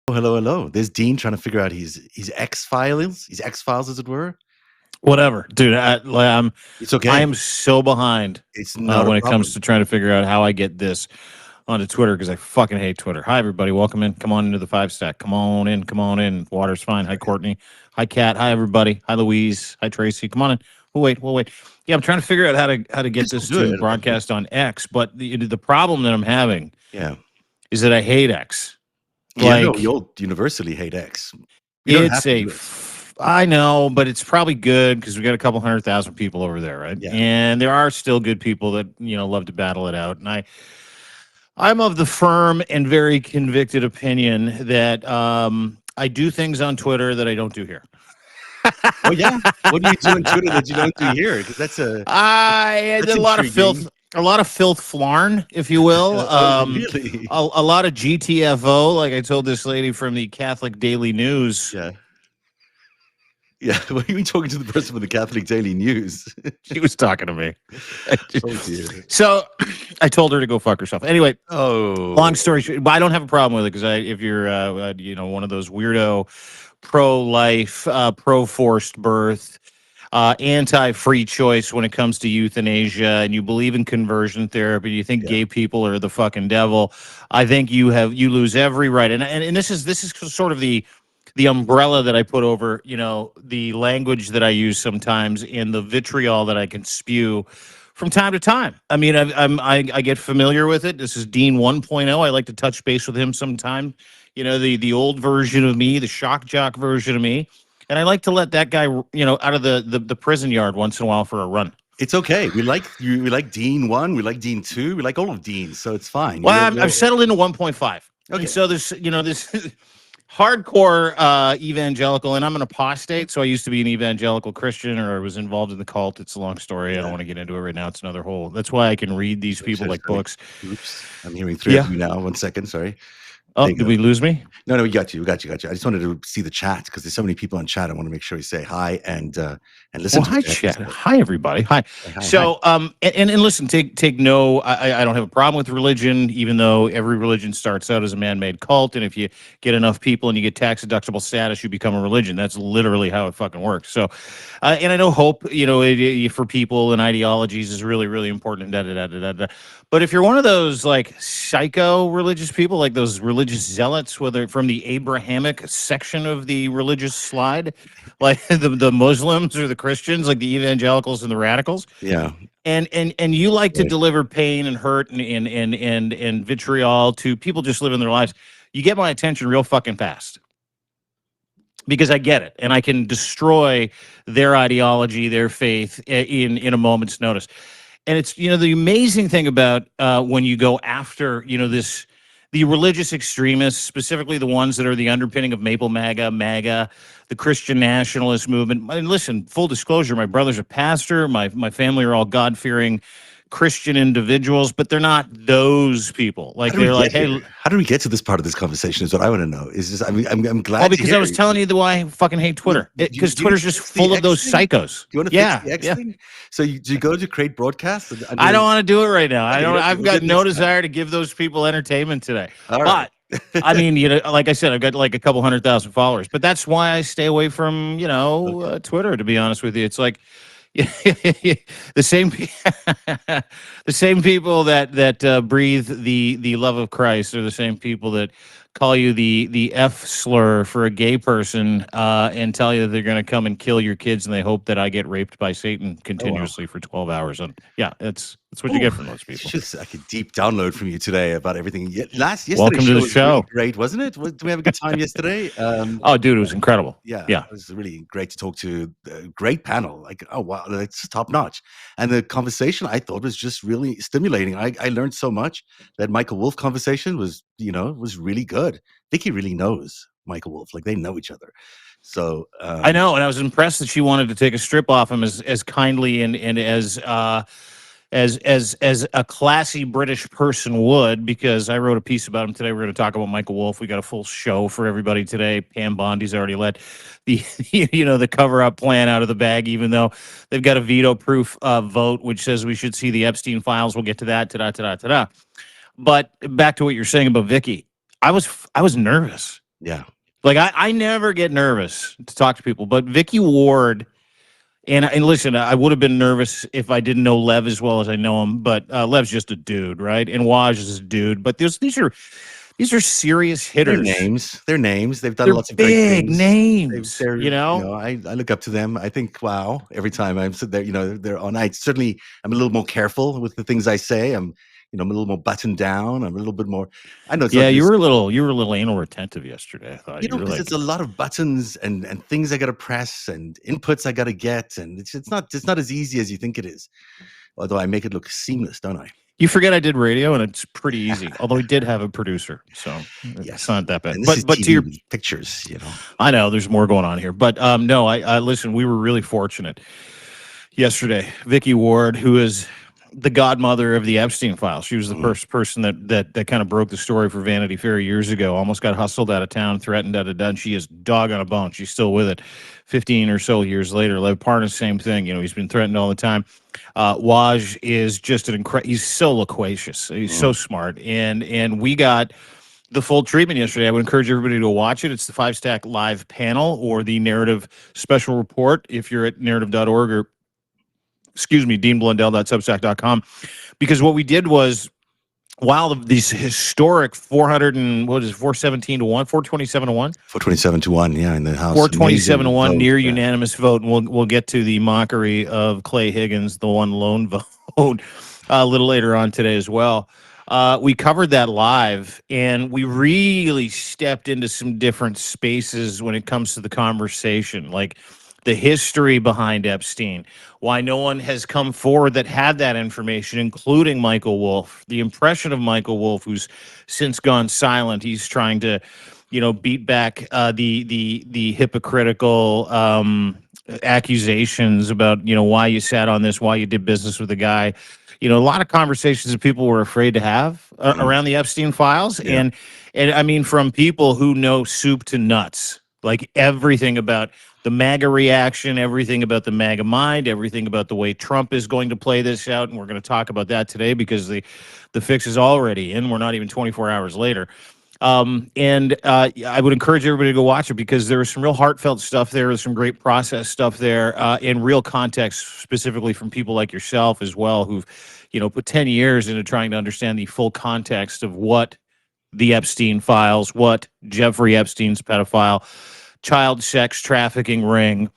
Hello, hello. There's Dean trying to figure out his X-Files, as it were. Whatever, dude. It's I okay. am so behind It's not a when it comes problem. to trying to figure out how I get this onto Twitter because I fucking hate Twitter. Hi, everybody. Welcome in. Come on into the FiveStack. Come on in. Come on in. Water's fine. Hi, Courtney. Hi, Kat. Hi, everybody. Hi, Louise. Hi, Tracy. Come on in. We'll wait. Yeah, I'm trying to figure out how to get Just this do to it. broadcast on X, but the problem that I'm having Yeah. is that I hate X. Yeah, no, Like, you'll universally hate X. You don't have it's to a, do it. I know, but it's probably good because we got a couple 100,000 people over there, right? Yeah. And there are still good people that love to battle it out. And I'm of the firm and very convicted opinion that I do things on Twitter that I don't do here. Oh, yeah? What do you do on Twitter that you don't do here? Because I that's did a lot of intriguing. filth. A lot of filth flarn, if you will. Oh, really? A lot of GTFO, like I told this lady from the Catholic Daily News. Yeah. Yeah. Why are you talking to the person from the Catholic Daily News? She was talking to me. Oh, dear. So I told her to go fuck herself. Anyway, Oh. long story short, but I don't have a problem with it because if you're one of those weirdo pro-life, pro-forced birth, anti-free choice when it comes to euthanasia, and you believe in conversion therapy, you think Yeah. gay people are the fucking devil, I think you lose every right. And this is sort of the umbrella that I put over, the language that I use sometimes and the vitriol that I can spew from time to time. I mean, I get familiar with it. This is Dean 1.0. I like to touch base with him sometime. The old version of me, the shock jock version of me. And I like to let that guy, out of the prison yard once in a while for a run. It's okay. We like you. We like Dean 1. We like Dean 2. We like all of Dean's, so it's fine. Well, I've settled into 1.5. Okay. And so this hardcore evangelical, and I'm an apostate, so I used to be an evangelical Christian, or I was involved in the cult. It's a long story. I don't want to get into it right now. It's another whole. That's why I can read these people like books. Oops, I'm hearing three of you now. 1 second, sorry. Oh, did we lose me? No, we got you. I just wanted to see the chat because there's so many people in chat. I want to make sure we say hi and listen. Well, hi, chat. Hi, everybody. Hi. So, and listen. Take no. I don't have a problem with religion, even though every religion starts out as a man-made cult, and if you get enough people and you get tax-deductible status, you become a religion. That's literally how it fucking works. So, and I know hope, for people and ideologies is really, really important. But if you're one of those like psycho religious people, like those religious zealots, whether from the Abrahamic section of the religious slide, like the Muslims or the Christians, like the evangelicals and the radicals, yeah, and you like to deliver pain and hurt and vitriol to people just living their lives, you get my attention real fucking fast. Because I get it, and I can destroy their ideology, their faith in a moment's notice. And it's the amazing thing about when you go after the religious extremists, specifically the ones that are the underpinning of Maple MAGA, the Christian nationalist movement. And listen, full disclosure, my brother's a pastor. My family are all God-fearing Christian individuals, but they're not those people. Like they're like, hey, how do we get to this part of this conversation? Is what I want to know. Is just, I'm glad. Oh, because I was telling you why I fucking hate Twitter. Because Twitter's just full of those psychos. You want to fix the X thing? So do you go to create broadcast? I don't want to do it right now. I've got no desire to give those people entertainment today. But I mean, like I said, I've got like a couple 100,000 followers. But that's why I stay away from Twitter. To be honest with you, it's like. the same people that breathe the love of Christ are the same people that call you the F slur for a gay person and tell you that they're going to come and kill your kids and they hope that I get raped by Satan continuously for 12 hours. And yeah, that's what you get from those people. Just like a deep download from you today about everything. Welcome to the show. Really great, wasn't it? Did we have a good time yesterday? Oh, dude, it was incredible. Yeah. It was really great to talk to. Great panel. Like, oh wow, it's top notch. And the conversation I thought was just really stimulating. I learned so much. That Michael Wolff conversation was really good. Vicky really knows Michael Wolff. Like they know each other. So I know, and I was impressed that she wanted to take a strip off him as kindly and as a classy British person would, because I wrote a piece about him today. We're going to talk about Michael Wolff. We got a full show for everybody today. Pam Bondi's already let the the cover up plan out of the bag, even though they've got a veto proof vote which says we should see the Epstein files. We'll get to that. But back to what you're saying about Vicky, I was nervous. Yeah. Like I never get nervous to talk to people, but Vicky Ward, and listen, I would have been nervous if I didn't know Lev as well as I know him, but Lev's just a dude, right? And Waj is a dude, but these are serious They're hitters. names. They're names. They've done They're lots of great big things. names, They're, you know. I look up to them. I think, wow, every time I'm sit there, they're on. I certainly, I'm a little more careful with the things I say. I'm a little more buttoned down. I'm a little bit more. I know it's Yeah, not you just, were a little anal retentive yesterday. I thought you were because like, it's a lot of buttons and things I got to press and inputs I got to get, and it's not as easy as you think it is. Although I make it look seamless, don't I? you forget I did radio, and it's pretty easy. Although we did have a producer, so it's Yes. not that bad. And this is But to TV your, with pictures. I know there's more going on here, but no, I listen. We were really fortunate yesterday. Vicky Ward, who is the godmother of the Epstein files, she was the first person that kind of broke the story for Vanity Fair years ago. Almost got hustled out of town, threatened, and she is dog on a bone. She's still with it, 15 or so years later. Lev Parnas, same thing. He's been threatened all the time. Waj is just an incredible. He's so loquacious. He's so smart, and we got the full treatment yesterday. I would encourage everybody to watch it. It's the FiveStack live panel or the narrative special report if you're at narrative.org or, deanblundell.substack.com. Because what we did was, while these historic 417 to 1, 427 to 1, 427 to 1, yeah, in the House. 427 to Amazing 1, vote, near yeah. unanimous vote, and we'll get to the mockery of Clay Higgins, the one lone vote, a little later on today as well. We covered that live, and we really stepped into some different spaces when it comes to the conversation, like the history behind Epstein, why no one has come forward that had that information, including Michael Wolff, the impression of Michael Wolff, who's since gone silent. He's trying to, beat back the hypocritical accusations about, why you sat on this, why you did business with the guy. A lot of conversations that people were afraid to have around the Epstein files. Yeah. And I mean, from people who know soup to nuts, like everything about the MAGA reaction, everything about the MAGA mind, everything about the way Trump is going to play this out. And we're going to talk about that today because the fix is already in. We're not even 24 hours later. I would encourage everybody to go watch it because there was some real heartfelt stuff there. There's some great process stuff there, in real context, specifically from people like yourself as well, who've, put 10 years into trying to understand the full context of what the Epstein files, what Jeffrey Epstein's pedophile, child sex trafficking ring,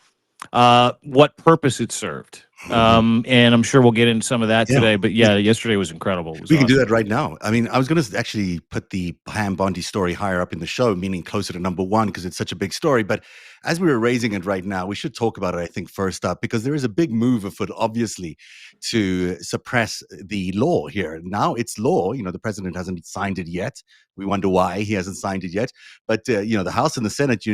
what purpose it served. And I'm sure we'll get into some of that today. But yeah, yesterday was incredible. It was We can do awesome. that right now. I mean, I was going to actually put the Pam Bondi story higher up in the show, meaning closer to number one, because it's such a big story. But as we were raising it right now, we should talk about it, I think, first up, because there is a big move afoot, obviously, to suppress the law here. Now it's law. The president hasn't signed it yet. We wonder why he hasn't signed it yet. But, the House and the Senate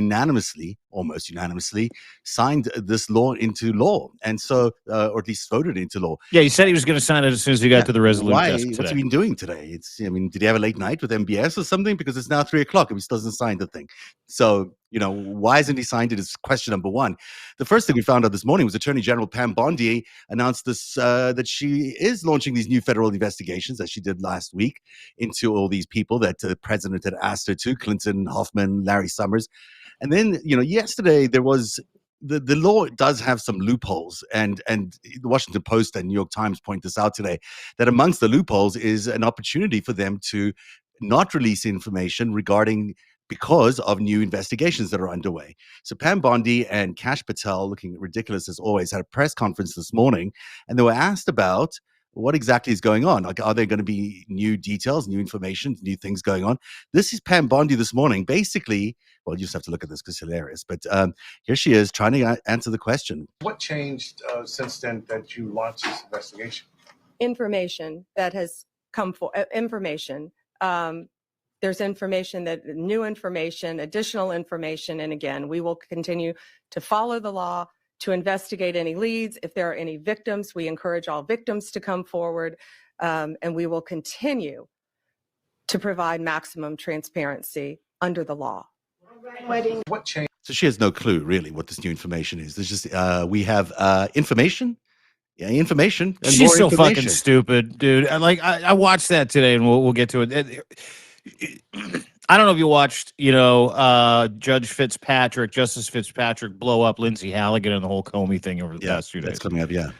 almost unanimously, signed this law into law. And so, or at least voted into law. Yeah, he said he was going to sign it as soon as he got to the Resolute desk today. What's he been doing today? Did he have a late night with MBS or something? Because it's now 3:00 and he still hasn't signed the thing. So, why hasn't he signed it is question number one. The first thing we found out this morning was Attorney General Pam Bondi announced this, that she is launching these new federal investigations, as she did last week, into all these people that the president had asked her to: Clinton, Hoffman, Larry Summers. And then, yesterday there was the law does have some loopholes, and the Washington Post and New York Times point this out today, that amongst the loopholes is an opportunity for them to not release information because of new investigations that are underway. So Pam Bondi and Kash Patel, looking ridiculous as always, had a press conference this morning, and they were asked about what exactly is going on. Like, are there going to be new details, new information, new things going on? This is Pam Bondi this morning. Basically, well, you just have to look at this because it's hilarious. But here she is trying to answer the question. What changed since then that you launched this investigation? Information that has come for information. There's new information, additional information. And again, we will continue to follow the law, to investigate any leads. If there are any victims, we encourage all victims to come forward. And we will continue to provide maximum transparency under the law. What changed? So she has no clue, really, what this new information is. There's just, we have information. Yeah, information. And She's more so information. fucking stupid, dude. I watched that today, and we'll get to it. I don't know if you watched, Justice Fitzpatrick blow up Lindsay Halligan and the whole Comey thing over the past 2 days. That's coming up. Yeah.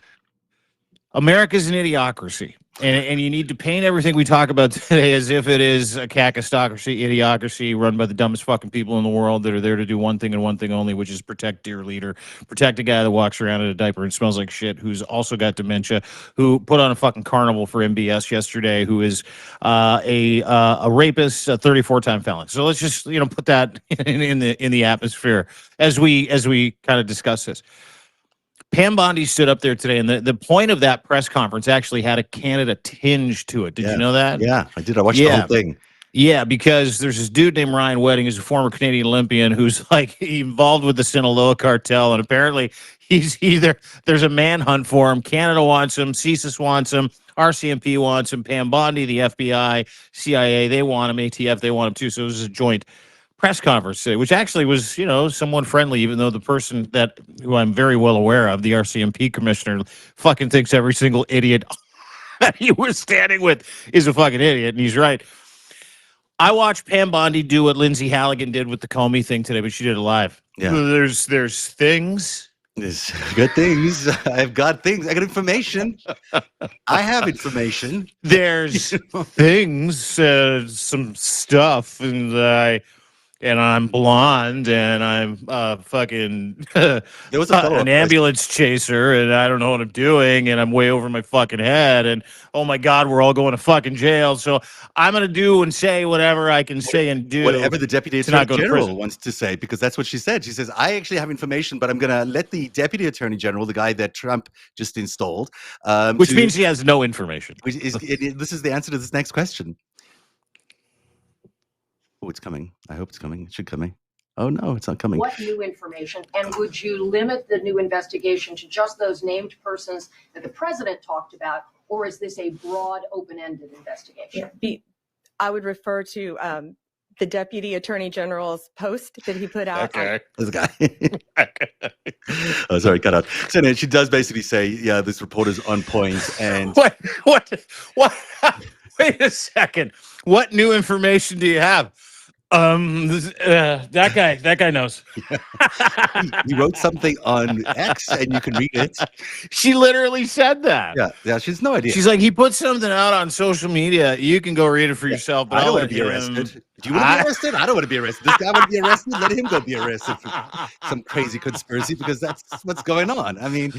America's an idiocracy. And you need to paint everything we talk about today as if it is a kakistocracy, idiocracy run by the dumbest fucking people in the world that are there to do one thing and one thing only, which is protect dear leader, protect a guy that walks around in a diaper and smells like shit, who's also got dementia, who put on a fucking carnival for MBS yesterday, who is a rapist, a 34-time felon. So let's just put that in the atmosphere as we kind of discuss this. Pam Bondi stood up there today, and the point of that press conference actually had a Canada tinge to it. Did you know that? Yeah, I did. I watched the whole thing. Yeah, because there's this dude named Ryan Wedding, who's a former Canadian Olympian, who's like involved with the Sinaloa cartel, and apparently there's a manhunt for him. Canada wants him, CSIS wants him, RCMP wants him, Pam Bondi, the FBI, CIA, they want him, ATF, they want him too. So it was a joint press conference today, which actually was, somewhat friendly, even though the person who I'm very well aware of, the RCMP commissioner, fucking thinks every single idiot that he was standing with is a fucking idiot, and he's right. I watched Pam Bondi do what Lindsay Halligan did with the Comey thing today, but she did it live. Yeah. There's things. There's good things. I've got things. I got information. I have information. There's things, some stuff, and I'm blonde, and I'm fucking There was a an ambulance chaser, and I don't know what I'm doing, and I'm way over my fucking head, and oh my God, we're all going to fucking jail. So I'm going to do and say whatever I can say and do. Whatever the Deputy Attorney General wants to say, because that's what she said. She says, I actually have information, but I'm going to let the Deputy Attorney General, the guy that Trump just installed. Which means he has no information. This is the answer to this next question. Oh, it's coming. I hope it's coming. It should come. Oh, no, it's not coming. What new information? And would you limit the new investigation to just those named persons that the president talked about, or is this a broad, open-ended investigation? I would refer to the Deputy Attorney General's post that he put out. Okay. This guy. Oh, sorry, cut out. So anyway, she does basically say, yeah, this report is on point. And What? Wait a second. What new information do you have? That guy knows. he wrote something on X, and you can read it. She literally said that. Yeah, she has no idea. She's like, he put something out on social media. You can go read it for yourself. But I don't want to be arrested. Do you want to be arrested? I don't want to be arrested. This guy want to be arrested? Let him go be arrested for some crazy conspiracy, because that's what's going on. I mean,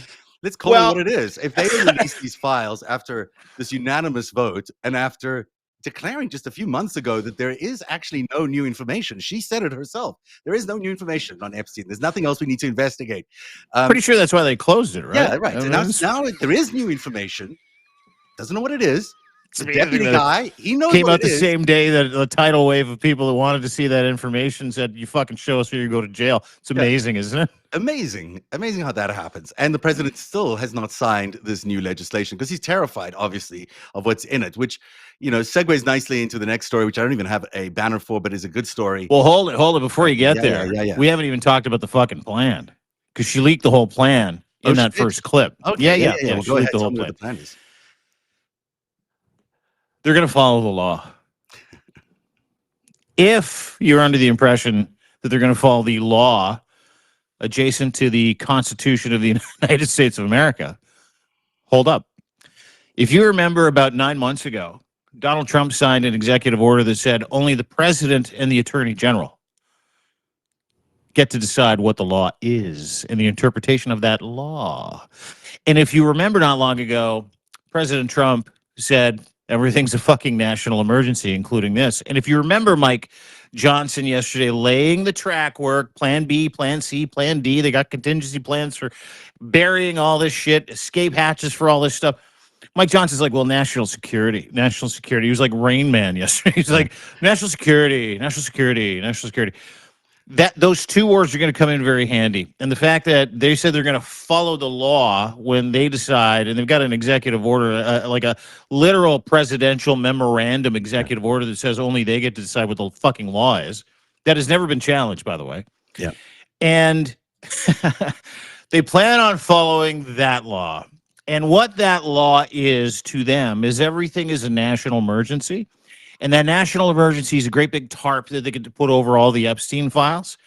let's call it what it is. If they release these files after this unanimous vote and after declaring just a few months ago that there is actually no new information. She said it herself. There is no new information on Epstein. There's nothing else we need to investigate. Pretty sure that's why they closed it, right? Yeah, right. And now there is new information. Doesn't know what it is. The deputy guy, he knows came what out it the is. same day that the tidal wave of people that wanted to see that information said, you fucking show us or you go to jail. It's amazing, isn't it? Amazing how that happens. And the president still has not signed this new legislation because he's terrified, obviously, of what's in it, which, segues nicely into the next story, which I don't even have a banner for, but is a good story. Well, hold it before you get there. Yeah. We haven't even talked about the fucking plan, because she leaked the whole plan in that first clip. Okay, Yeah. Well, She go ahead. leaked the Tell whole me what plan. the plan is. They're going to follow the law. If you're under the impression that they're going to follow the law adjacent to the Constitution of the United States of America, hold up. If you remember, about 9 months ago, Donald Trump signed an executive order that said only the president and the attorney general get to decide what the law is and the interpretation of that law. And if you remember, not long ago, President Trump said everything's a fucking national emergency, including this. And if you remember Mike Johnson yesterday laying the track work, plan B, plan C, plan D, they got contingency plans for burying all this shit, escape hatches for all this stuff. Mike Johnson's like, well, national security. He was like Rain Man yesterday. He's like, national security. Those two words are going to come in very handy. And the fact that they said they're going to follow the law when they decide, and they've got an executive order, like a literal presidential memorandum executive order that says only they get to decide what the fucking law is. That has never been challenged, by the way. Yeah. And they plan on following that law. And what that law is to them is everything is a national emergency. And that national emergency is a great big tarp that they could put over all the Epstein files.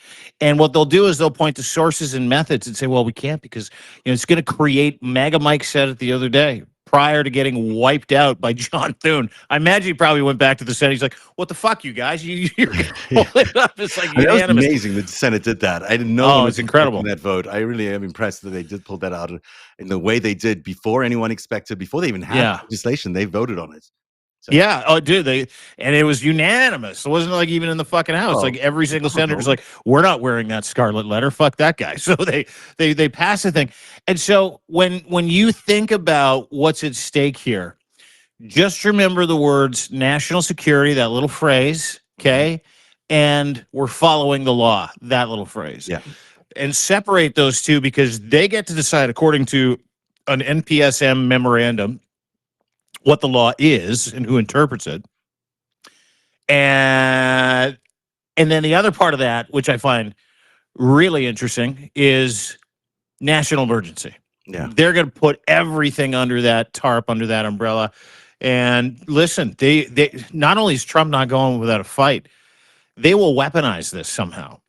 And what they'll do is they'll point to sources and methods and say, well, we can't because it's going to create, Mega Mike said it the other day, prior to getting wiped out by John Thune. I imagine he probably went back to the Senate. He's like, what the fuck, you guys? You're going to pull it up. It's like That was unanimous. amazing that the Senate did that. I didn't know. Oh, it's incredible. That vote. I really am impressed that they did pull that out in the way they did before anyone expected, before they even had legislation. They voted on it. So. Yeah. Oh, dude. And it was unanimous. It wasn't like even in the fucking House. Like every single senator was like, we're not wearing that scarlet letter. Fuck that guy. So they passed the thing. And so when you think about what's at stake here, just remember the words national security, that little phrase. Okay. And we're following the law, that little phrase. Yeah. And separate those two because they get to decide, according to an NPSM memorandum, what the law is and who interprets it. And then the other part of that, which I find really interesting, is national emergency. Yeah. They're going to put everything under that tarp, under that umbrella. And listen, they not only is Trump not going without a fight, they will weaponize this somehow.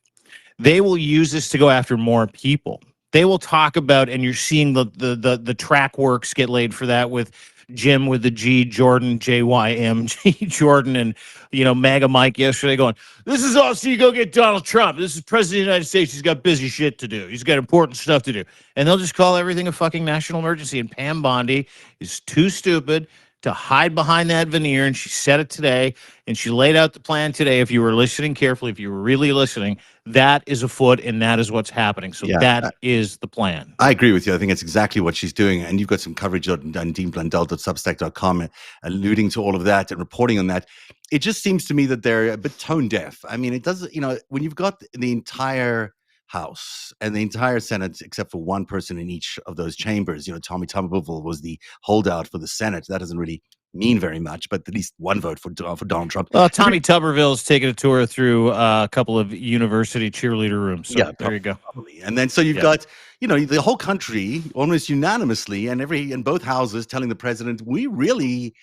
They will use this to go after more people. They will talk about, and you're seeing the track works get laid for that with Jim with the G, Jordan, JYM, Jordan, and Mega Mike yesterday going, this is all so you go get Donald Trump. This is President of the United States. He's got busy shit to do. He's got important stuff to do. And they'll just call everything a fucking national emergency. And Pam Bondi is too stupid to hide behind that veneer, and she said it today, and she laid out the plan today. If you were listening carefully, if you were really listening, that is afoot, and that is what's happening. So that is the plan. I agree with you. I think it's exactly what she's doing, and you've got some coverage on deanblundell.substack.com alluding to all of that and reporting on that. It just seems to me that they're a bit tone deaf. I mean, it doesn't, when you've got the entire House and the entire Senate, except for one person in each of those chambers. Tommy Tuberville was the holdout for the Senate. That doesn't really mean very much, but at least one vote for Donald Trump. Well, Tommy Tuberville's taken a tour through a couple of university cheerleader rooms. So there you go. Probably. And then so you've got, the whole country almost unanimously and both houses telling the president, we really,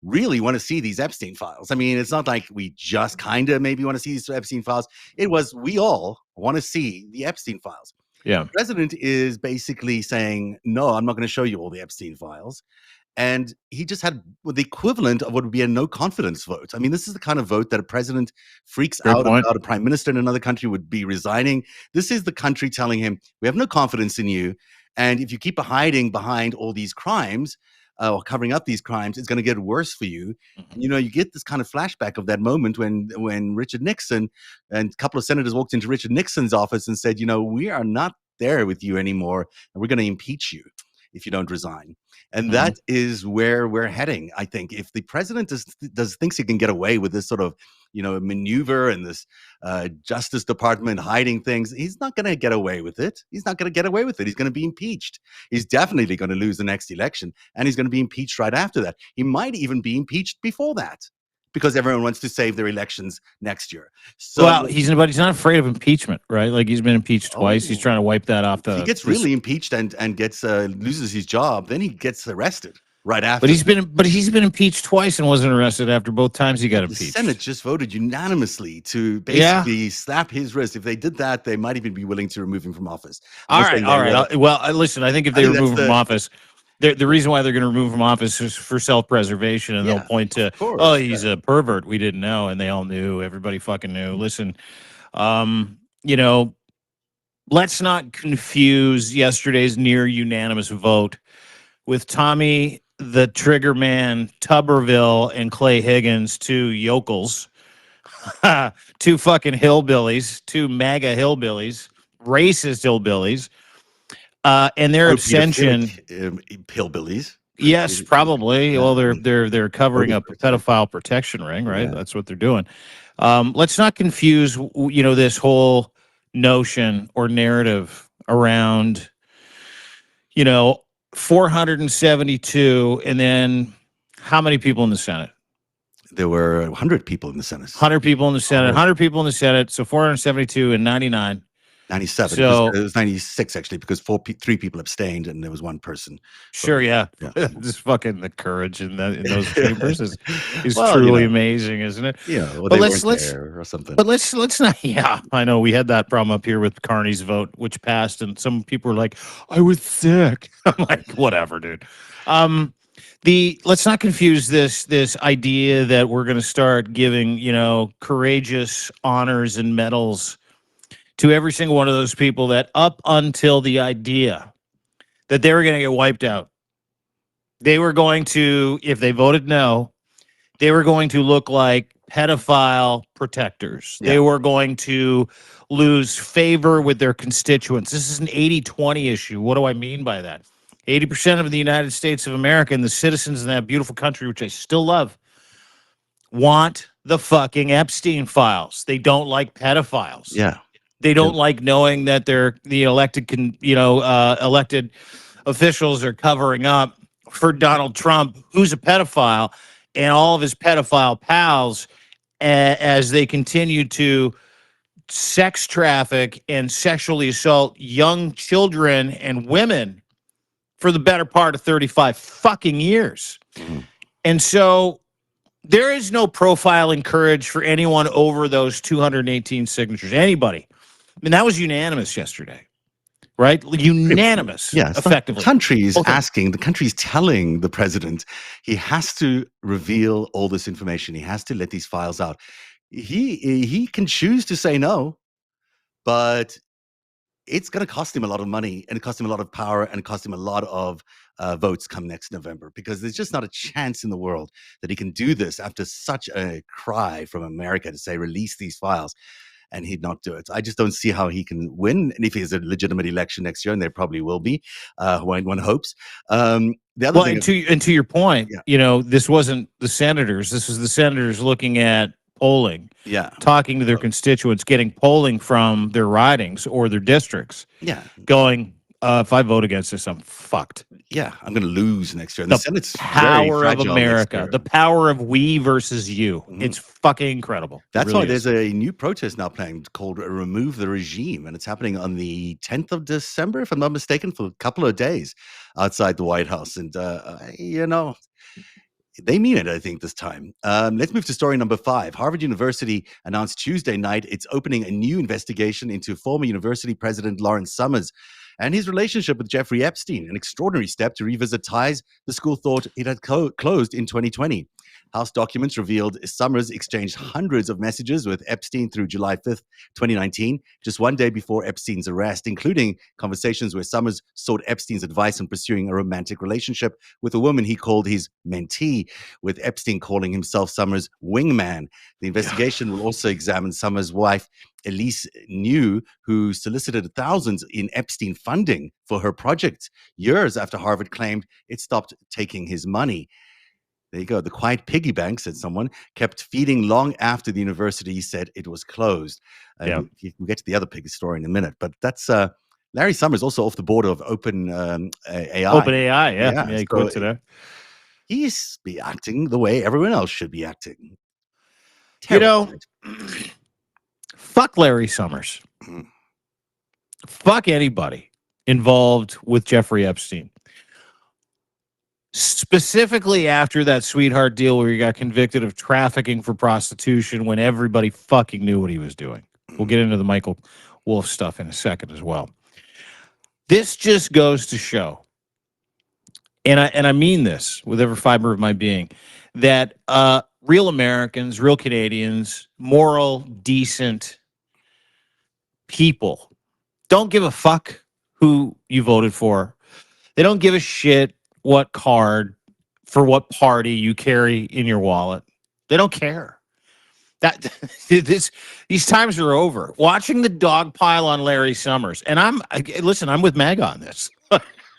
really want to see these Epstein files. I mean, it's not like we just kind of maybe want to see these Epstein files. It was, we all want to see the Epstein files. Yeah. The president is basically saying, no, I'm not going to show you all the Epstein files. And he just had the equivalent of what would be a no confidence vote. I mean, this is the kind of vote that a president freaks out about. A prime minister in another country would be resigning. This is the country telling him, we have no confidence in you. And if you keep hiding behind all these crimes or covering up these crimes, it's going to get worse for you. Mm-hmm. You get this kind of flashback of that moment when Richard Nixon and a couple of senators walked into Richard Nixon's office and said, we are not there with you anymore, and we're going to impeach you if you don't resign. And that is where we're heading. I think if the president thinks he can get away with this sort of, maneuver and this Justice Department hiding things, he's not going to get away with it. He's not going to get away with it. He's going to be impeached. He's definitely going to lose the next election, and he's going to be impeached right after that. He might even be impeached before that, because everyone wants to save their elections next year. So, well, he's not afraid of impeachment, right? Like he's been impeached twice. He's trying to wipe that off. If he gets really impeached and gets loses his job, then he gets arrested right after. But he's been impeached twice and wasn't arrested after both times he got impeached. The Senate just voted unanimously to basically slap his wrist. If they did that, they might even be willing to remove him from office. All right. Well, listen, I think if they remove him from office, the reason why they're going to remove him from office is for self-preservation, and they'll point to, he's a pervert. We didn't know, and they all knew. Everybody fucking knew. Listen, let's not confuse yesterday's near unanimous vote with Tommy the Trigger Man Tuberville and Clay Higgins, two yokels, two fucking hillbillies, two MAGA hillbillies, racist hillbillies. And their abstention, hillbillies. Yes, probably. Well, they're covering up a pedophile protection ring, right? Yeah. That's what they're doing. Let's not confuse, this whole notion or narrative around, 472, and then how many people in the Senate? There were 100 people in the Senate. 100 people in the Senate. 100 people in the Senate. So 472 and 99. 97. So it was 96 actually, because three people abstained and there was one person. sure, yeah. Yeah. Just fucking the courage in those chambers is Well, truly amazing, isn't it? or But they let's weren't there or something. but let's not. Yeah, I know we had that problem up here with Carney's vote, which passed, and some people were like, "I was sick." I'm like, whatever, dude. Let's not confuse this idea that we're going to start giving courageous honors and medals to every single one of those people that up until the idea that they were going to get wiped out, they were going to, if they voted no, they were going to look like pedophile protectors. Yeah. They were going to lose favor with their constituents. This is an 80-20 issue. What do I mean by that? 80% of the United States of America and the citizens in that beautiful country, which I still love, want the fucking Epstein files. They don't like pedophiles. Yeah. They don't like knowing that the elected elected officials are covering up for Donald Trump, who's a pedophile, and all of his pedophile pals, as they continue to sex traffic and sexually assault young children and women for the better part of 35 fucking years. Mhm. And so there is no profiling courage for anyone over those 218 signatures. Anybody. I mean, that was unanimous yesterday, right? Unanimous, Yeah, so effectively. The country is Okay. the country is telling the president he has to reveal all this information. He has to let these files out. He can choose to say no, but it's going to cost him a lot of money, and it cost him a lot of power, and it cost him a lot of votes come next November, because there's just not a chance in the world that he can do this after such a cry from America to say, release these files, and he'd not do it. I just don't see how he can win. And if he has a legitimate election next year, and there probably will be, one hopes. The other Well, thing and to your point, Yeah. this wasn't the senators. This was the senators looking at polling, yeah, talking to their constituents, getting polling from their ridings or their districts, yeah, going, if I vote against this, I'm fucked. yeah, I'm going to lose next year. And The the Senate's very Power of fragile next America, year. the power of we versus you. Mhm. It's fucking incredible. It That's really why is. there's a new protest now planned called Remove the Regime, and it's happening on the 10th of December, if I'm not mistaken, for a couple of days outside the White House. And, they mean it, I think, this time. Let's move to story number 5. Harvard University announced Tuesday night it's opening a new investigation into former university president Lawrence Summers and his relationship with Jeffrey Epstein, an extraordinary step to revisit ties the school thought it had closed in 2020. House documents revealed Summers exchanged hundreds of messages with Epstein through July 5th, 2019, just one day before Epstein's arrest, including conversations where Summers sought Epstein's advice on pursuing a romantic relationship with a woman he called his mentee, with Epstein calling himself Summers' wingman. The investigation will also examine Summers' wife, Elise New, who solicited thousands in Epstein funding for her project years after Harvard claimed it stopped taking his money. There you go. The quiet piggy bank, said someone, kept feeding long after the university said it was closed. Yeah. We'll get to the other piggy story in a minute, but that's Larry Summers also off the board of Open AI. Open AI, yeah, he so quit today. He's be acting the way everyone else should be acting. Fuck Larry Summers. Mhm. Fuck anybody involved with Jeffrey Epstein. Specifically after that sweetheart deal where he got convicted of trafficking for prostitution when everybody fucking knew what he was doing. We'll get into the Michael Wolff stuff in a second as well. This just goes to show, and I mean this with every fiber of my being, that real Americans, real Canadians, moral, decent people don't give a fuck who you voted for. They don't give a shit what card for what party you carry in your wallet. They don't care. These times are over. Watching the dog pile on Larry Summers, and I'm with Meg on this.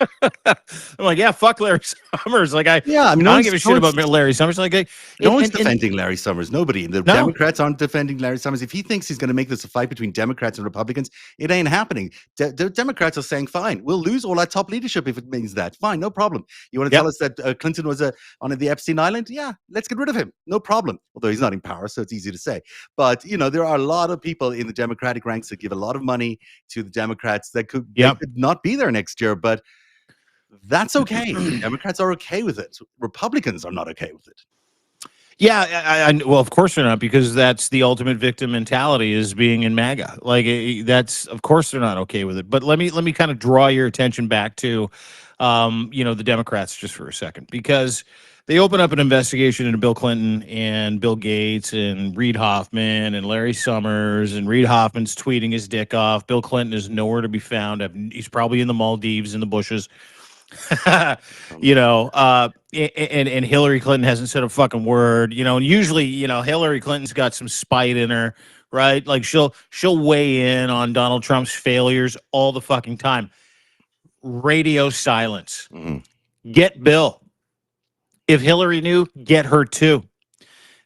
I'm like, yeah, fuck Larry Summers. Like, I Yeah, I mean, don't give a shit about Larry Summers. Like, no one's defending Larry Summers. Nobody. The No. Democrats aren't defending Larry Summers. If he thinks he's going to make this a fight between Democrats and Republicans, it ain't happening. The Democrats are saying, fine, we'll lose all our top leadership if it means that. Fine, no problem. You want to tell us that Clinton was on the Epstein Island? Yeah, let's get rid of him. No problem. Although he's not in power, so it's easy to say. But, there are a lot of people in the Democratic ranks that give a lot of money to the Democrats that could not be there next year. But that's okay. Democrats are okay with it. Republicans are not okay with it. Yeah, well, of course they're not, because that's the ultimate victim mentality, is being in MAGA. Like, that's, of course they're not okay with it. But let me kind of draw your attention back to, the Democrats just for a second, because they open up an investigation into Bill Clinton and Bill Gates and Reid Hoffman and Larry Summers, and Reid Hoffman's tweeting his dick off. Bill Clinton is nowhere to be found. He's probably in the Maldives in the bushes. And Hillary Clinton hasn't said a fucking word, and usually, Hillary Clinton's got some spite in her, right? Like, she'll weigh in on Donald Trump's failures all the fucking time. Radio silence. Get Bill. If Hillary knew, get her too.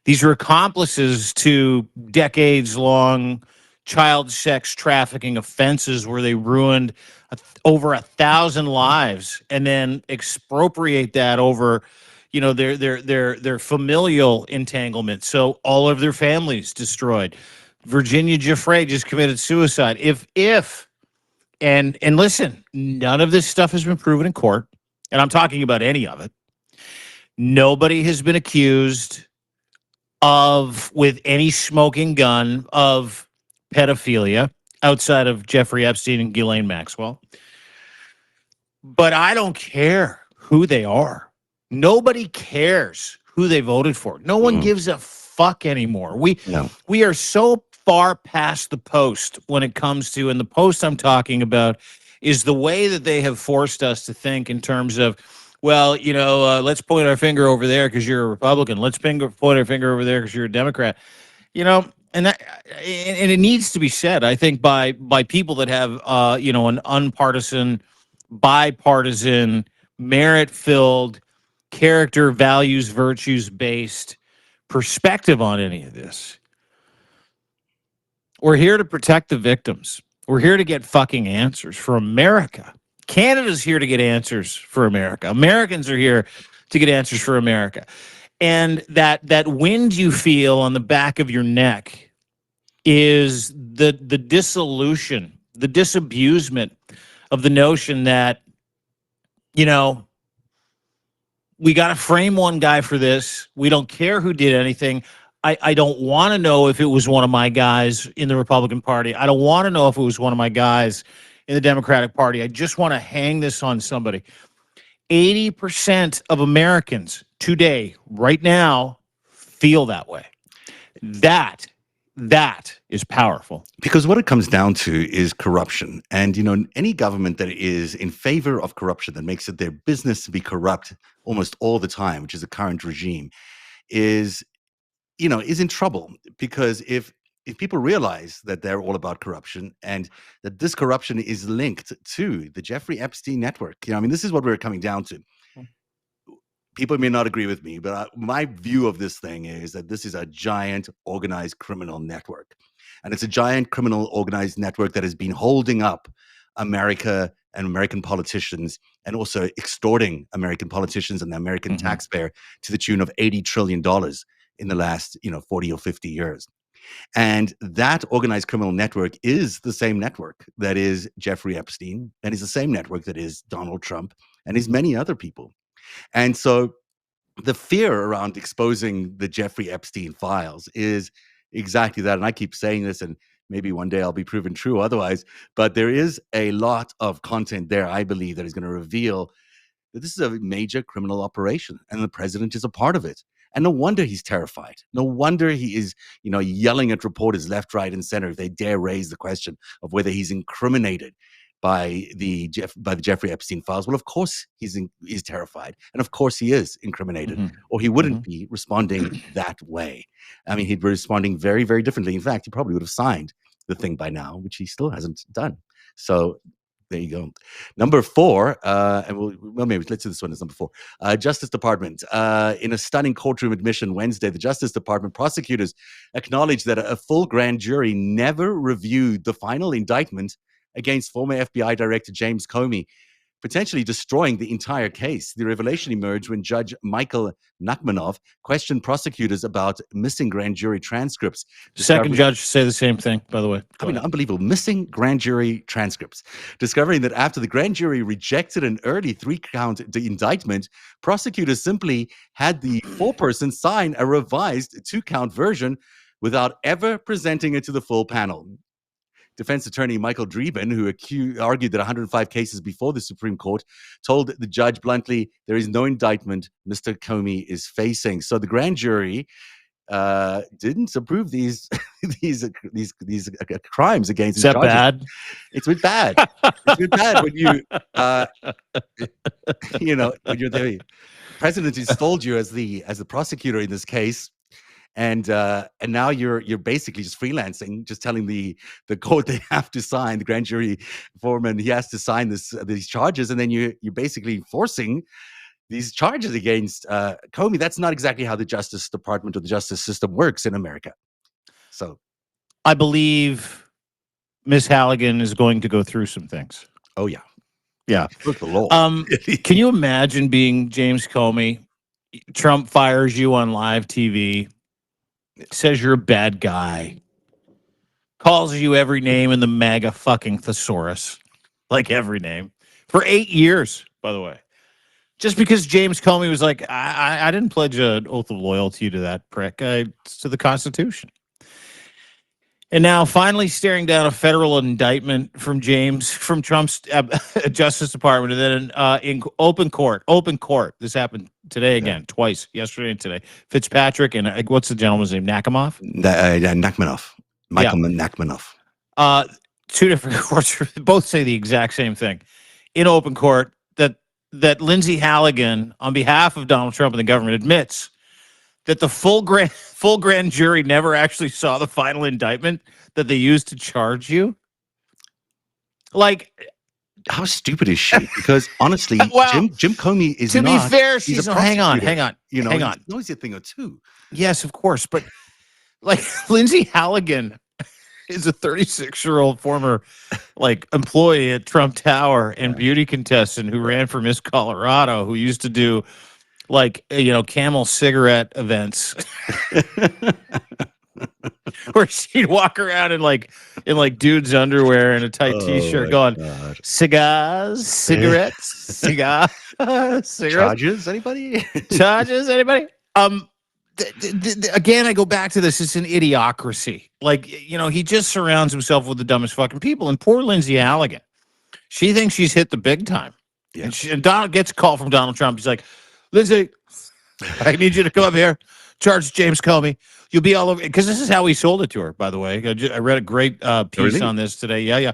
These are accomplices to decades-long child sex trafficking offenses where they ruined over 1,000 lives, and then expropriate that over, their familial entanglement. So all of their families destroyed. Virginia Giuffre just committed suicide. And listen, none of this stuff has been proven in court, and I'm talking about any of it. Nobody has been accused with any smoking gun of pedophilia outside of Jeffrey Epstein and Ghislaine Maxwell. But I don't care who they are. Nobody cares who they voted for. No one gives a fuck anymore. We are so far past the post when it comes to, and the post I'm talking about is the way that they have forced us to think in terms of, well, let's point our finger over there because you're a Republican. Let's point our finger over there because you're a Democrat. And it needs to be said, I think, by people that have an unpartisan, bipartisan, merit-filled, character, values, virtues-based perspective on any of this. We're here to protect the victims. We're here to get fucking answers for America. Canada's here to get answers for America. Americans are here to get answers for America. And that wind you feel on the back of your neck is the dissolution, the disabusement of the notion that, we got to frame one guy for this. We don't care who did anything. I don't want to know if it was one of my guys in the Republican Party. I don't want to know if it was one of my guys in the Democratic Party. I just want to hang this on somebody. 80% of Americans today, right now, feel that way. That is powerful. Because what it comes down to is corruption. And, any government that is in favor of corruption, that makes it their business to be corrupt almost all the time, which is the current regime, is in trouble. Because if people realize that they're all about corruption and that this corruption is linked to the Jeffrey Epstein network, this is what we're coming down to. People may not agree with me, but my view of this thing is that this is a giant organized criminal network. And it's a giant criminal organized network that has been holding up America and American politicians, and also extorting American politicians and the American taxpayer to the tune of $80 trillion in the last 40 or 50 years. And that organized criminal network is the same network that is Jeffrey Epstein, and is the same network that is Donald Trump, and is many other people. And so the fear around exposing the Jeffrey Epstein files is exactly that. And I keep saying this, and maybe one day I'll be proven true otherwise, but there is a lot of content there, I believe, that is going to reveal that this is a major criminal operation, and the president is a part of it. And no wonder he's terrified. No wonder he is, yelling at reporters left, right, and center if they dare raise the question of whether he's incriminated by the Jeffrey Epstein files. Well, of course he's terrified, and of course he is incriminated, or he wouldn't be responding that way. I mean, he'd be responding very, very differently. In fact, he probably would have signed the thing by now, which he still hasn't done. So There you go. Number 4, and well, maybe let's do this one as number 4. Justice Department. In a stunning courtroom admission Wednesday, the Justice Department prosecutors acknowledged that a full grand jury never reviewed the final indictment against former FBI Director James Comey, potentially destroying the entire case. The revelation emerged when Judge Michael Nachmanoff questioned prosecutors about missing grand jury transcripts. Second judge say the same thing, by the way. I mean, unbelievable. Missing grand jury transcripts. Discovering that after the grand jury rejected an early 3-count indictment, prosecutors simply had the foreperson sign a revised 2-count version without ever presenting it to the full panel. Defense attorney Michael Dreeben, who argued that 105 cases before the Supreme Court, told the judge bluntly, there is no indictment Mr. Comey is facing. So the grand jury didn't approve these crimes against. Is that bad? It's been bad. It's been bad when you when you're the president installed you as the prosecutor in this case. And now you're basically just freelancing, just telling the court they have to sign, the grand jury foreman, he has to sign these charges, and then you're basically forcing these charges against Comey. That's not exactly how the Justice Department or the justice system works in America. So, I believe Miss Halligan is going to go through some things. Oh yeah, yeah. Look the Lord. Can you imagine being James Comey? Trump fires you on live TV. Says you're a bad guy, calls you every name in the MAGA fucking thesaurus, like every name, for 8 years, by the way. Just because James Comey was like, I didn't pledge an oath of loyalty to that prick, to the Constitution. And now finally staring down a federal indictment from Trump's Justice Department, and then in open court, this happened today again, twice, yesterday and today. Fitzpatrick and what's the gentleman's name? Nachmanoff? Nachmanoff. Michael Nachmanoff. 2 different courts, both say the exact same thing. In open court, that Lindsay Halligan, on behalf of Donald Trump and the government, admits that the full grand jury never actually saw the final indictment that they used to charge you. Like, how stupid is she? Because honestly, well, Jim Comey is to not. To be fair, she's a hang on. hang on. He knows a thing or two. Yes, of course, but like Lindsay Halligan is a 36-year-old former employee at Trump Tower and beauty contestant who ran for Miss Colorado, who used to do Camel cigarette events where she'd walk around in dude's underwear and a tight t-shirt going, God. Cigars, cigarettes, cigarettes. Charges, anybody? Charges, anybody? Again, I go back to this. It's an idiocracy. He just surrounds himself with the dumbest fucking people. And poor Lindsay Halligan, she thinks she's hit the big time. Yeah. And Donald gets a call from Donald Trump. He's like, Lindsay, I need you to come up here, charge James Comey. You'll be all over. Because this is how he sold it to her, by the way. I read a great piece on this today. Yeah.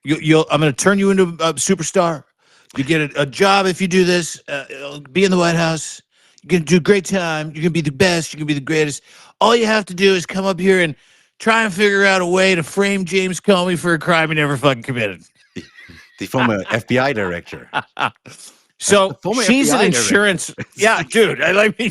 I'm going to turn you into a superstar. You get a job if you do this. Be in the White House. You're going to do a great time. You're going to be the best. You're going to be the greatest. All you have to do is come up here and try and figure out a way to frame James Comey for a crime he never fucking committed. The former FBI director. So she's FBI an insurance. Yeah, dude.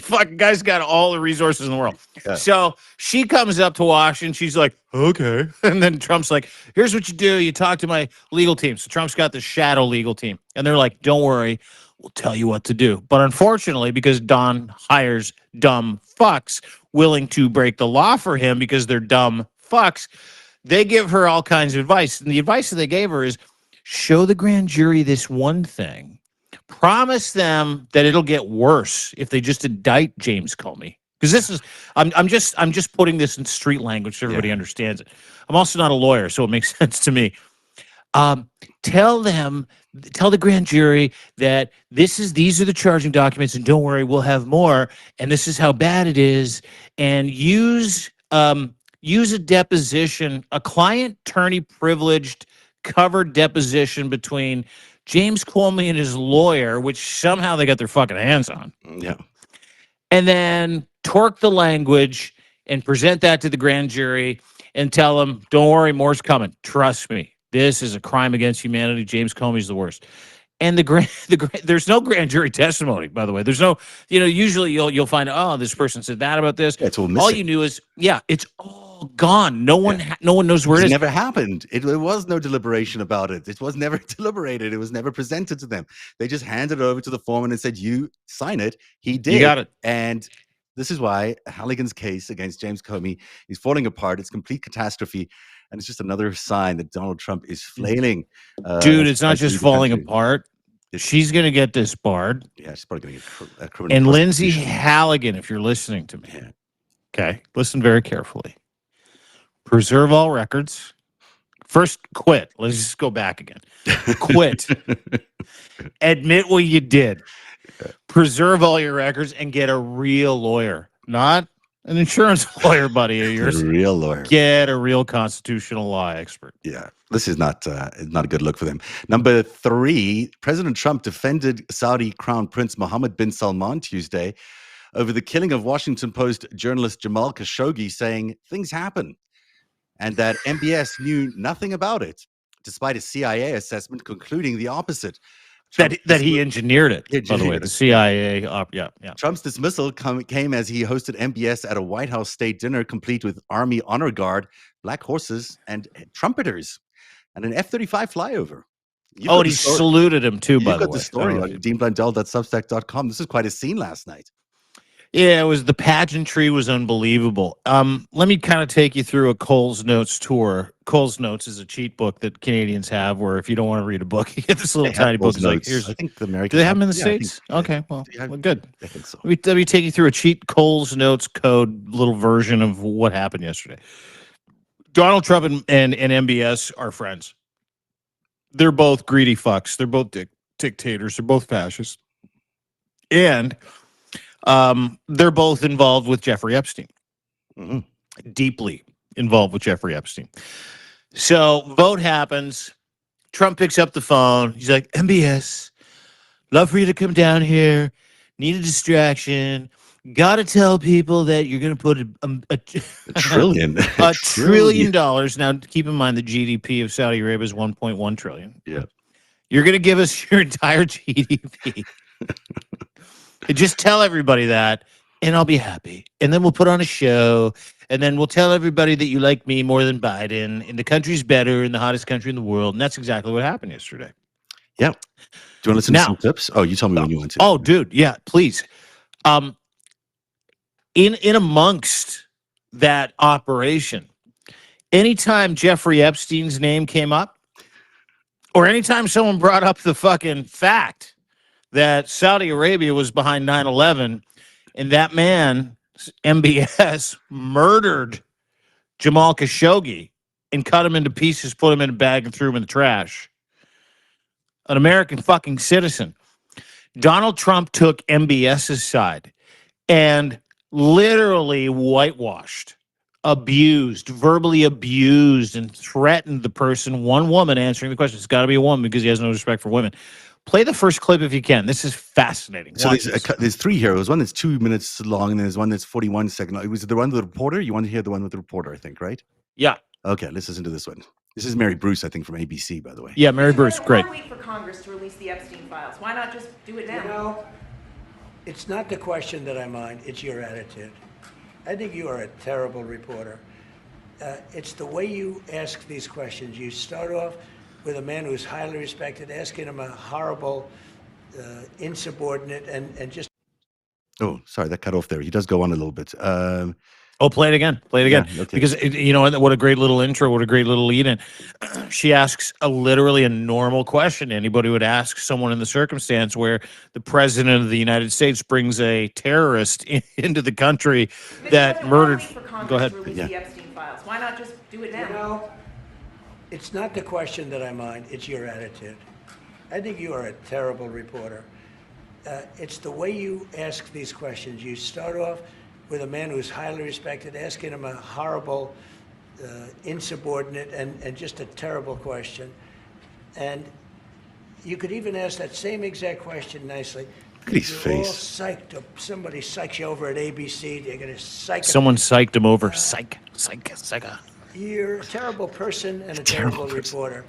Fucking guy's got all the resources in the world. Yeah. So she comes up to Washington. She's like, okay. And then Trump's like, here's what you do. You talk to my legal team. So Trump's got the shadow legal team. And they're like, don't worry. We'll tell you what to do. But unfortunately, because Don hires dumb fucks willing to break the law for him because they're dumb fucks, they give her all kinds of advice. And the advice that they gave her is, show the grand jury this one thing. Promise them that it'll get worse if they just indict James Comey. Because this is, I'm just putting this in street language so everybody understands it. I'm also not a lawyer, so it makes sense to me. Tell the grand jury that these are the charging documents, and don't worry, we'll have more. And this is how bad it is. And use a deposition, a client attorney privileged covered deposition between James Comey and his lawyer, which somehow they got their fucking hands on. Yeah. And then torque the language and present that to the grand jury and tell them, don't worry, more's coming. Trust me. This is a crime against humanity. James Comey's the worst. And there's no grand jury testimony, by the way. There's no, usually you'll find, oh, this person said that about this. Yeah, it's all All missing. you knew is, it's all gone. No one knows where it It is. never happened. There was no deliberation about it. It was never deliberated. It was never presented to them. They just handed it over to the foreman and said, "You sign it." He did. You got it. And this is why Halligan's case against James Comey is falling apart. It's complete catastrophe. And it's just another sign that Donald Trump is flailing. Dude, it's not just the falling country. apart. She's going to get disbarred. Yeah, she's probably going to get a criminal And Lindsay prosecution. Halligan, if you're listening to me, Yeah. okay, listen very carefully. Preserve all records. First, quit. Let's just go back again. Quit. Admit what you did. Preserve all your records and get a real lawyer, not an insurance lawyer buddy of yours. A real lawyer. Get a real constitutional law expert. Yeah, this is not a good look for them. Number 3, President Trump defended Saudi Crown Prince Mohammed bin Salman Tuesday over the killing of Washington Post journalist Jamal Khashoggi, saying things happen and that MBS knew nothing about it, despite a CIA assessment concluding the opposite. That he engineered it, by the way. Engineered The it. CIA, yeah. Trump's dismissal came as he hosted MBS at a White House state dinner complete with Army honor guard, black horses, and trumpeters, and an F-35 flyover. And he saluted him too, by You've the got way. the story on deanblundell.substack.com. This is quite a scene last night. Yeah, the pageantry was unbelievable. Let me kind of take you through a Coles Notes tour. Coles Notes is a cheat book that Canadians have, where if you don't want to read a book, you get this little tiny book. It's like, here's. I think the Americans. Do they have them in the yeah, I States? think- Okay, well, good. I think so. Let me take you through a cheat Coles Notes code little version of what happened yesterday. Donald Trump and MBS are friends. They're both greedy fucks. They're both dictators. They're both fascists. And they're both involved with Jeffrey Epstein. Mhm. Deeply involved with Jeffrey Epstein. So vote happens. Trump picks up the phone. He's like, MBS, love for you to come down here. Need a distraction. Got to tell people that you're going to put A trillion. $1 trillion. Now, keep in mind the GDP of Saudi Arabia is 1.1 trillion. Yeah. You're going to give us your entire GDP. And just tell everybody that, and I'll be happy. And then we'll put on a show, and then we'll tell everybody that you like me more than Biden, and the country's better, and the hottest country in the world. And that's exactly what happened yesterday. Yeah. Do you want to listen to some clips? Oh, you told me when you went to. Oh, dude, yeah, please. In amongst that operation, anytime Jeffrey Epstein's name came up, or anytime someone brought up the fucking fact that Saudi Arabia was behind 9/11, and that man, MBS, murdered Jamal Khashoggi and cut him into pieces, put him in a bag, and threw him in the trash. An American fucking citizen. Donald Trump took MBS's side and literally whitewashed, abused, verbally abused, and threatened the person, one woman answering the question. It's got to be a woman because he has no respect for women. Play the first clip if you can. This is fascinating. So Watch there's 3 here. There's one that's 2 minutes long, and there's one that's 41 seconds long. Was it the one with the reporter? You want to hear the one with the reporter, I think, right? Yeah. Okay, let's listen to this one. This is Mary Bruce, I think, from ABC, by the way. Yeah, Mary Bruce, great. 1 week for Congress to release the Epstein files. Why not just do it now? You know, it's not the question that I mind, it's your attitude. I think you are a terrible reporter. It's the way you ask these questions. You start off with a man who's highly respected, asking him a horrible, insubordinate, and just... Oh, sorry, that cut off there. He does go on a little bit. Play it again. Play it again. Yeah, okay. Because, you know, what a great little intro. What a great little lead in. She asks literally a normal question anybody would ask someone in the circumstance where the president of the United States brings a terrorist into the country that murdered. Go ahead. To release the Epstein files. Why not just do it now? You know, it's not the question that I mind, it's your attitude. I think you are a terrible reporter. It's the way you ask these questions. You start off with a man who's highly respected, asking him a horrible, insubordinate, and just a terrible question. And you could even ask that same exact question nicely. Look at his You're all face. psyched up. Somebody psychs you over at ABC. They're going to psych him. Someone psyched him over. Psych. You're a terrible person and a Terrible terrible person. reporter.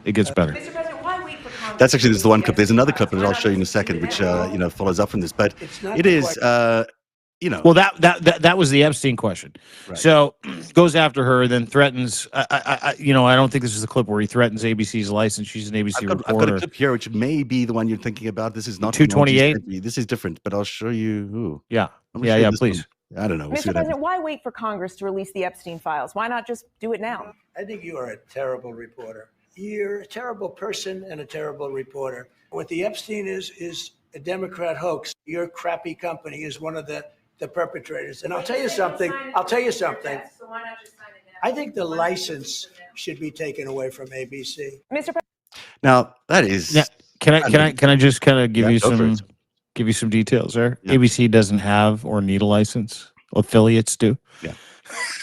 It gets better. Mr. President, why wait for Congress? That's actually, there's the one clip. There's another clip Why that I'll not show you in a just do second, it which now? follows up from this. But It's not it the is, question. Well, that was the Epstein question. Right. So goes after her, then threatens. I don't think this is the clip where he threatens ABC's license. She's an ABC I've got a reporter. clip here, which may be the one you're thinking about. This is not the one you 228. sent me. This is different, but I'll show you who. Yeah, I'm gonna show you this please. one. I don't know. We'll see Mr. what happens. President, why wait for Congress to release the Epstein files? Why not just do it now? I think you are a terrible reporter. You're a terrible person and a terrible reporter. What the Epstein is a Democrat hoax. Your crappy company is one of the perpetrators. And I'll tell you something. I think the license should be taken away from ABC. Mr. President, Now that is. Yeah. Can I just kind of give Yeah, you go for some details there? Yeah. ABC doesn't have or need a license. Affiliates do. Yeah.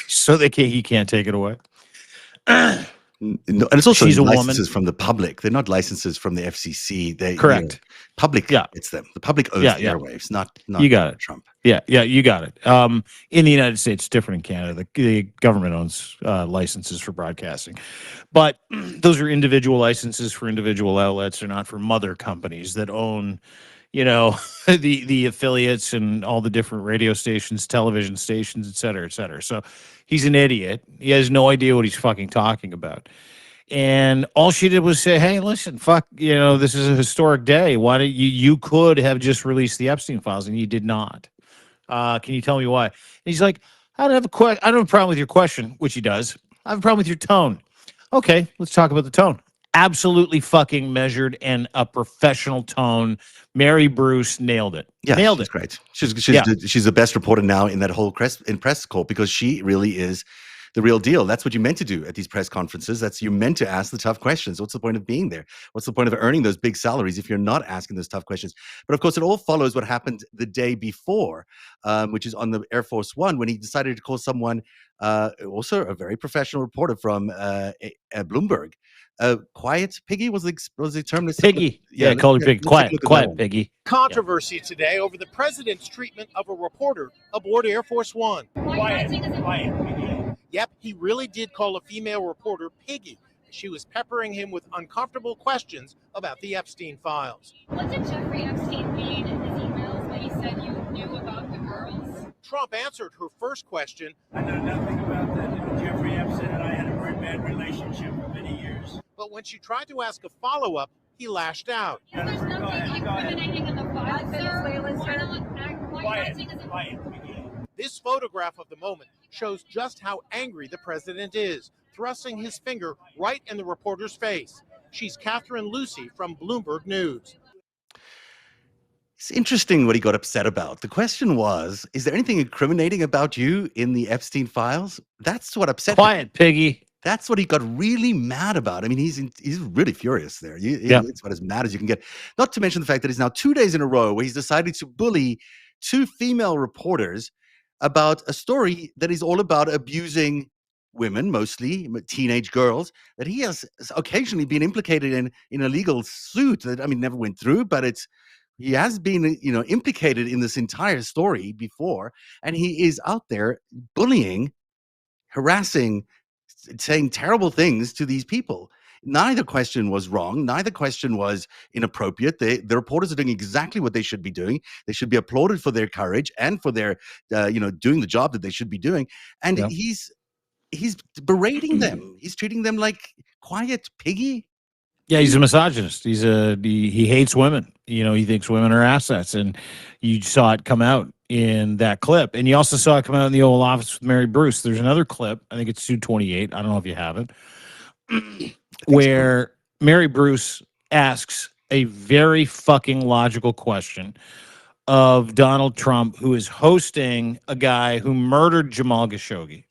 So he can't take it away. No, and it's also She's a licenses woman. from the public. They're not licenses from the FCC. They Correct. Public. Yeah. It's them. The public owns Yeah, the yeah. airwaves, not You got it. Trump. Yeah, you got it. In the United States, it's different in Canada. The government owns licenses for broadcasting, but those are individual licenses for individual outlets. They're not for mother companies that own, the affiliates and all the different radio stations, television stations, et cetera, et cetera. So he's an idiot. He has no idea what he's fucking talking about. And all she did was say, hey, listen, fuck, this is a historic day. Why don't you could have just released the Epstein files and you did not. Can you tell me why? And he's like, I don't have a problem with your question, which he does. I have a problem with your tone. Okay, let's talk about the tone. Absolutely fucking measured and a professional tone. Mary Bruce nailed it. Yeah, nailed she's it. great. She's the best reporter now in that whole press call, because she really is the real deal. That's what you're meant to do at these press conferences. You're meant to ask the tough questions. What's the point of being there? What's the point of earning those big salaries if you're not asking those tough questions? But of course, it all follows what happened the day before, which is on the Air Force One, when he decided to call someone, also a very professional reporter from Bloomberg, quiet Piggy was the term. Piggy. Yeah, call her Piggy. Quiet Piggy. Controversy today over the president's treatment of a reporter aboard Air Force One. Quiet, Piggy. Yep, he really did call a female reporter Piggy. She was peppering him with uncomfortable questions about the Epstein files. What did Jeffrey Epstein read in his emails when he said you knew about the girls? Trump answered her first question. I know nothing about that. Jeffrey Epstein and I had a very bad relationship for many years. But when she tried to ask a follow-up, he lashed out. If there's nothing incriminating in the files, sir, why not take as a... Quiet. This photograph of the moment shows just how angry the president is, thrusting his finger right in the reporter's face. She's Catherine Lucy from Bloomberg News. It's interesting what he got upset about. The question was, is there anything incriminating about you in the Epstein files? That's what upset him. Quiet Piggy. That's what he got really mad about. I mean, he's really furious there. It's about as mad as you can get. Not to mention the fact that he's now 2 days in a row where he's decided to bully two female reporters about a story that is all about abusing women, mostly teenage girls, that he has occasionally been implicated in a legal suit that, never went through, but he has been, implicated in this entire story before, and he is out there bullying, harassing, saying terrible things to these people. Neither question was wrong. Neither question was inappropriate. The reporters are doing exactly what they should be doing. They should be applauded for their courage and for their, doing the job that they should be doing. And he's berating them. He's treating them like quiet Piggy. Yeah, he's a misogynist. He hates women. He thinks women are assets, and you saw it come out in that clip, and you also saw it come out in the Oval Office with Mary Bruce. There's another clip. I think it's 228. I don't know if you have it, where Mary Bruce asks a very fucking logical question of Donald Trump, who is hosting a guy who murdered Jamal Khashoggi,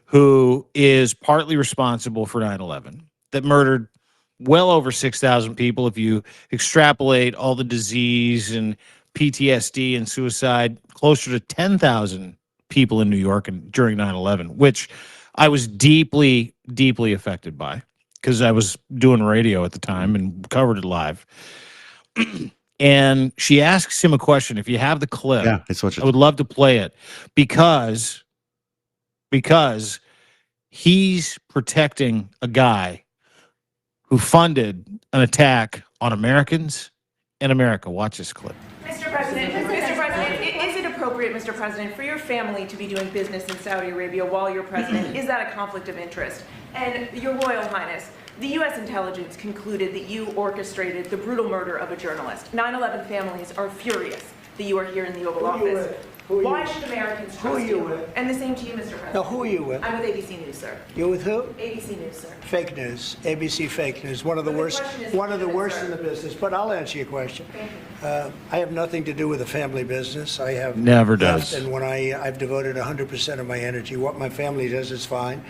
who is partly responsible for 9/11, that murdered well over 6,000 people. If you extrapolate all the disease and PTSD and suicide, closer to 10,000 people in New York and during 9/11, which I was deeply, deeply affected by because I was doing radio at the time and covered it live. And she asks him a question. If you have the clip, I would love to play it because he's protecting a guy who funded an attack on Americans in America. Watch this clip. Mr. President, is it appropriate, Mr. President, for your family to be doing business in Saudi Arabia while you're president? Is that a conflict of interest? And Your Royal Highness, the U.S. intelligence concluded that you orchestrated the brutal murder of a journalist. 9/11 families are furious that you are here in the Oval Office. Why should Americans trust you? And the same to you, Mr. President. Now, who are you with? I'm with ABC News, sir. You're with who? ABC News, sir. Fake news. ABC fake news. One of the worst in the business. But I'll answer your question. I have nothing to do with the family business. I have Never does. And when I've devoted 100% of my energy. What my family does is fine.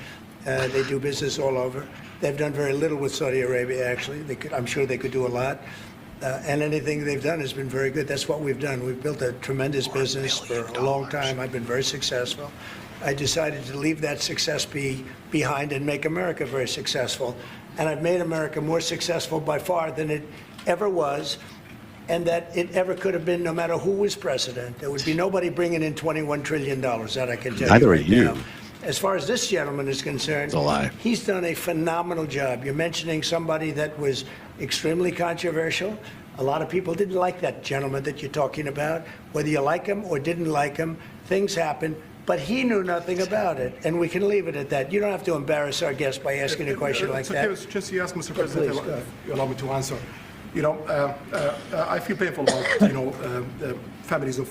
They do business all over. They've done very little with Saudi Arabia, actually. I'm sure they could do a lot. And anything they've done has been very good. That's what we've done. We've built a tremendous business for a long time. I've been very successful. I decided to leave that success behind and make America very successful. And I've made America more successful by far than it ever was, and that it ever could have been, no matter who was president. There would be nobody bringing in $21 trillion, that I can tell Neither you are right you. now. As far as this gentleman is concerned, It's a lie. He's done a phenomenal job. You're mentioning somebody that was extremely controversial. A lot of people didn't like that gentleman that you're talking about. Whether you like him or didn't like him, things happen. But he knew nothing about it, and we can leave it at that. You don't have to embarrass our guest by asking a question like that. Okay, just you ask, Mr. President, please, if you allow me to answer. You know, I feel painful about, the families of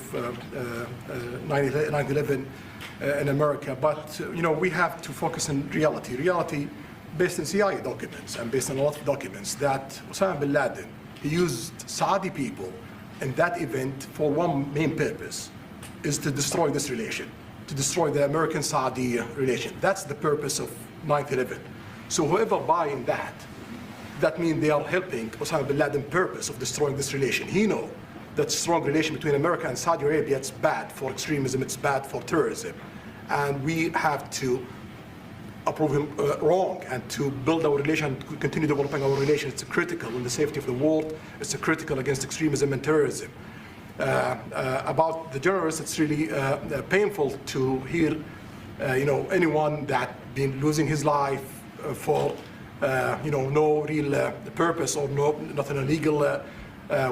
9/11 in America, but, we have to focus on reality. Reality based on CIA documents and based on a lot of documents that Osama bin Laden, he used Saudi people in that event for one main purpose, is to destroy this relation, to destroy the American-Saudi relation. That's the purpose of 9/11. So whoever buying that means they are helping Osama bin Laden's purpose of destroying this relation. He knows that strong relation between America and Saudi Arabia, it's bad for extremism, it's bad for terrorism. And we have to approve him wrong and to build our relation, continue developing our relation. It's critical in the safety of the world. It's critical against extremism and terrorism. About the journalists, it's really painful to hear, anyone that been losing his life for, no real purpose or not in a legal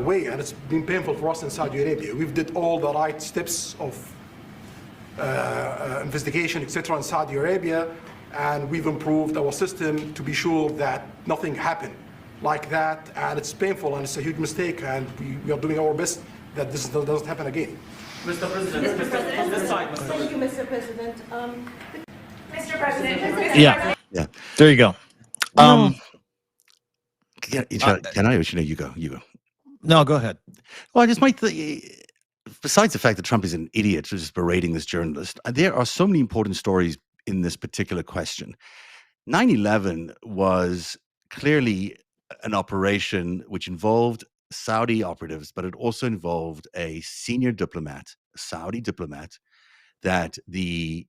way. And it's been painful for us in Saudi Arabia. We've did all the right steps of investigation, etc. in Saudi Arabia, and we've improved our system to be sure that nothing happened like that. And it's painful and it's a huge mistake, and we are doing our best that this doesn't happen again. Mr. President, this side. Thank you, Mr. President. Mr. President. Yeah. There you go. Can I? Or should you go? You go. No, go ahead. Well, I just might. Besides the fact that Trump is an idiot for just berating this journalist, there are so many important stories in this particular question. 9/11 was clearly an operation which involved Saudi operatives, but it also involved a senior diplomat, a Saudi diplomat, that the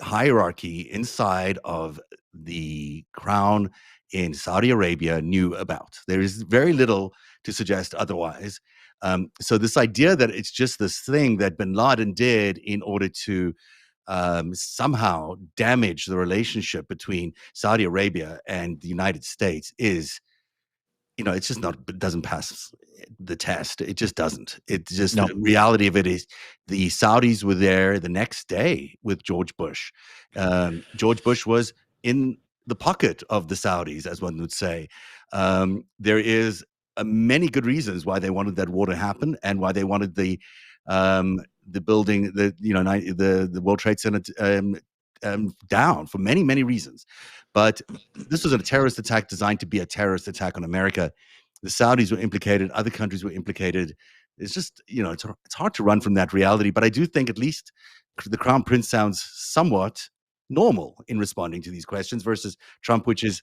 hierarchy inside of the crown in Saudi Arabia knew about. There is very little to suggest otherwise. So this idea that it's just this thing that bin Laden did in order to somehow damage the relationship between Saudi Arabia and the United States is, it's just not, it doesn't pass the test. It just doesn't. It's just the reality of it is the Saudis were there the next day with George Bush. George Bush was in the pocket of the Saudis, as one would say. There is many good reasons why they wanted that war to happen and why they wanted the building, the World Trade Center down for many, many reasons. But this was a terrorist attack designed to be a terrorist attack on America. The Saudis were implicated. Other countries were implicated. It's just, it's hard to run from that reality. But I do think at least the Crown Prince sounds somewhat normal in responding to these questions versus Trump, which is,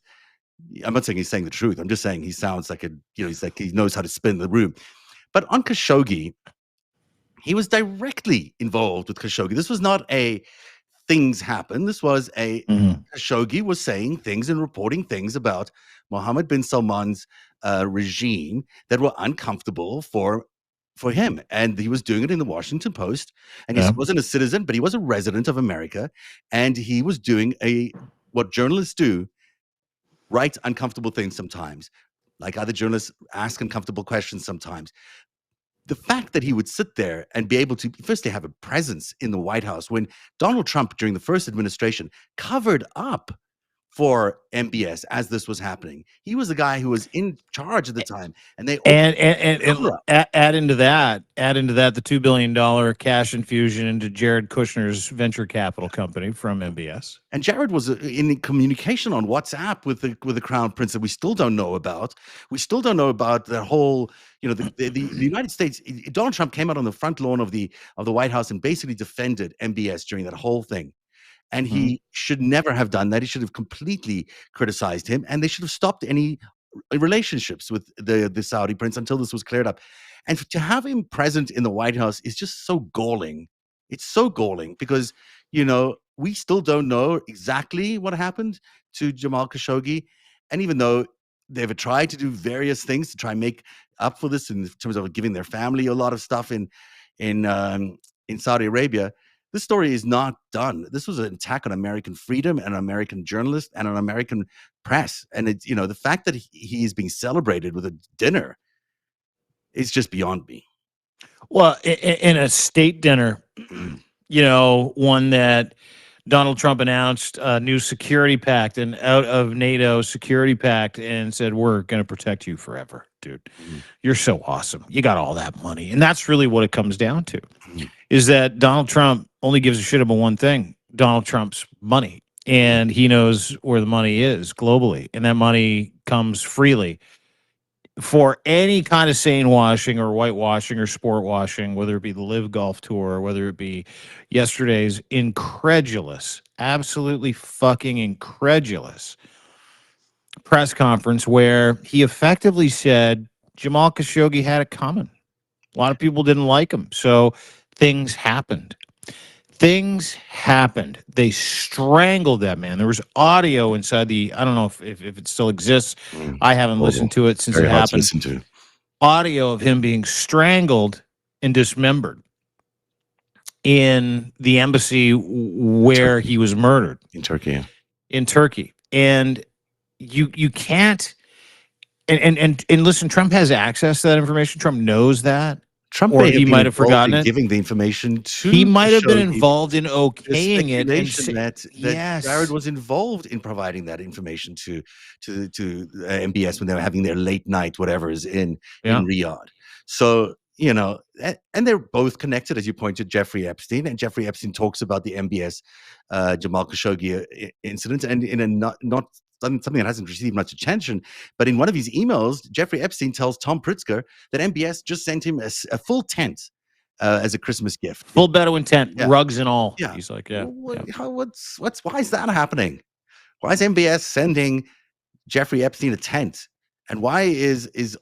I'm not saying he's saying the truth. I'm just saying he sounds like he's like he knows how to spin the room. But on Khashoggi, he was directly involved with Khashoggi. This was not a things happen. This was a Khashoggi was saying things and reporting things about Mohammed bin Salman's regime that were uncomfortable for him. And he was doing it in the Washington Post. And he wasn't a citizen, but he was a resident of America. And he was doing what journalists do, write uncomfortable things sometimes, like other journalists ask uncomfortable questions sometimes. The fact that he would sit there and be able to firstly have a presence in the White House when Donald Trump during the first administration covered up for MBS as this was happening. He was the guy who was in charge at the time, and they and add into that the $2 billion cash infusion into Jared Kushner's venture capital company from MBS. And Jared was in communication on WhatsApp with the Crown Prince that we still don't know about. We still don't know about the whole, the United States. Donald Trump came out on the front lawn of the White House and basically defended MBS during that whole thing. And he should never have done that. He should have completely criticized him, and they should have stopped any relationships with the Saudi prince until this was cleared up. And to have him present in the White House is just so galling. It's so galling because, we still don't know exactly what happened to Jamal Khashoggi. And even though they've tried to do various things to try and make up for this in terms of giving their family a lot of stuff in Saudi Arabia, this story is not done. This was an attack on American freedom and American journalists and on American press. And it's, the fact that he is being celebrated with a dinner is just beyond me. Well, in a state dinner, one that Donald Trump announced a new security pact and out of NATO security pact and said, we're going to protect you forever, dude. You're so awesome. You got all that money. And that's really what it comes down to, is that Donald Trump only gives a shit about one thing, Donald Trump's money. And he knows where the money is globally. And that money comes freely for any kind of sane washing or whitewashing or sport washing, whether it be the Live Golf Tour, whether it be yesterday's incredulous, absolutely fucking incredulous press conference where he effectively said Jamal Khashoggi had it coming. A lot of people didn't like him. So things happened. They strangled that man. There was audio inside I don't know if it still exists. I haven't listened to it since it happened. Audio of him being strangled and dismembered in the embassy where he was murdered. In Turkey. And you can't, and listen, Trump has access to that information. Trump knows that. Trump or he might have forgotten it. Giving the information to he might have been involved in okaying it. And that yes. Jared was involved in providing that information to MBS when they were having their late night whatever is in Riyadh. So and they're both connected, as you pointed, Jeffrey Epstein, and Jeffrey Epstein talks about the MBS Jamal Khashoggi incident, and in a not something that hasn't received much attention, but in one of his emails, Jeffrey Epstein tells Tom Pritzker that MBS just sent him a full tent as a Christmas gift. Full Bedouin tent, rugs and all. Yeah. He's like, why is that happening? Why is MBS sending Jeffrey Epstein a tent? And why is it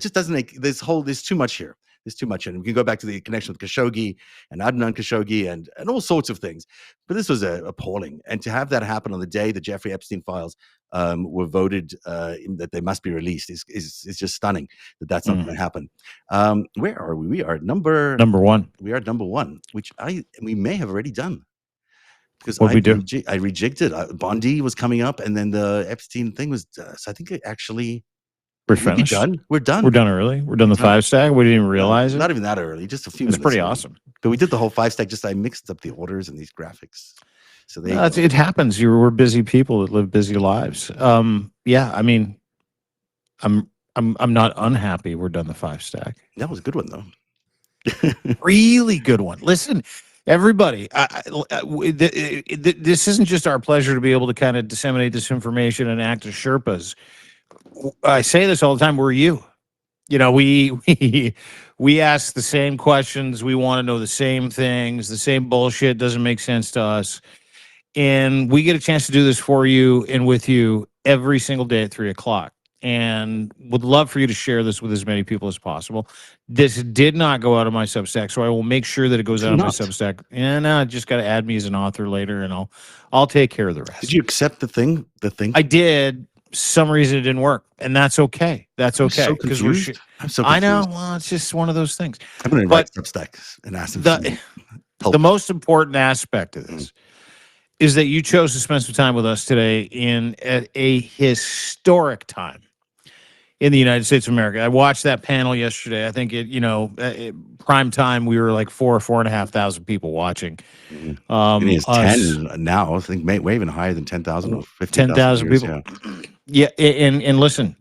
just doesn't make there's too much here. There's too much. And we can go back to the connection with Khashoggi and Adnan Khashoggi and all sorts of things. But this was appalling. And to have that happen on the day the Jeffrey Epstein files were voted that they must be released is just stunning that's not going to happen. Where are we? We are number one. We are number one, which we may have already done. Because I rejigged it. Bondi was coming up, and then the Epstein thing was. So I think it actually. We're finished. We're done. We're done early. We're done the FiveStack. We didn't even realize it. Not even that early. Just a few. It's pretty awesome. But we did the whole FiveStack. I mixed up the orders and these graphics. So it happens. We're busy people that live busy lives. I mean, I'm not unhappy. We're done the FiveStack. That was a good one though. Really good one. Listen, everybody. This isn't just our pleasure to be able to kind of disseminate this information and act as Sherpas. I say this all the time. We're you. We ask the same questions. We want to know the same things. The same bullshit doesn't make sense to us. And we get a chance to do this for you and with you every single day at 3:00. And would love for you to share this with as many people as possible. This did not go out of my Substack, so I will make sure that it goes out of my Substack. And I just got to add me as an author later, and I'll take care of the rest. Did you accept the thing? I did. Some reason it didn't work, and that's okay. That's okay. I'm so confused. I know. Well, it's just one of those things. I'm going to invite Substack and ask them. The most important aspect of this is that you chose to spend some time with us today in a historic time in the United States of America. I watched that panel yesterday. I think prime time, we were like 4,500 people watching. I think it's Us, 10 now. I think way even higher than 10,000 or 50,000 10,000 viewers. people. Yeah. Yeah, and listen,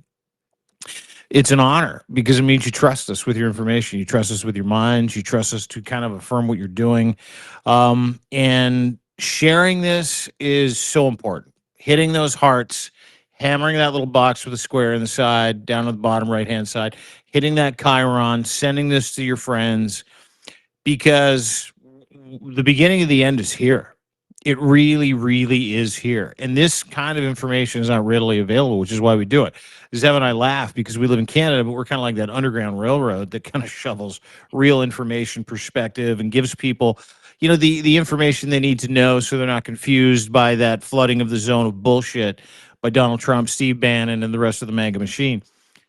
it's an honor because it means you trust us with your information. You trust us with your minds. You trust us to kind of affirm what you're doing. And sharing this is so important. Hitting those hearts, hammering that little box with a square in the side, down at the bottom right-hand side, hitting that Chiron, sending this to your friends, because the beginning of the end is here. It really, really is here. And this kind of information is not readily available, which is why we do it. Zev and I laugh because we live in Canada, but we're kind of like that Underground Railroad that kind of shovels real information, perspective, and gives people, the information they need to know so they're not confused by that flooding of the zone of bullshit by Donald Trump, Steve Bannon, and the rest of the MAGA machine.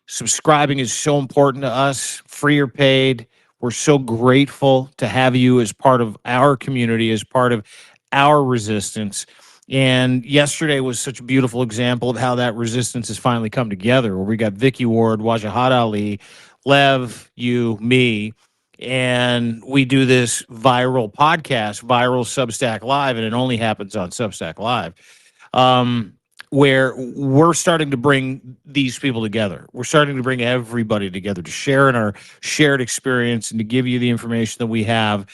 Subscribing is so important to us, free or paid. We're so grateful to have you as part of our community, as part of our resistance. And yesterday was such a beautiful example of how that resistance has finally come together, where we got Vicky Ward, Wajahat Ali, Lev, you, me, and we do this viral podcast, viral Substack Live, and it only happens on Substack Live, where we're starting to bring these people together. We're starting to bring everybody together to share in our shared experience and to give you the information that we have.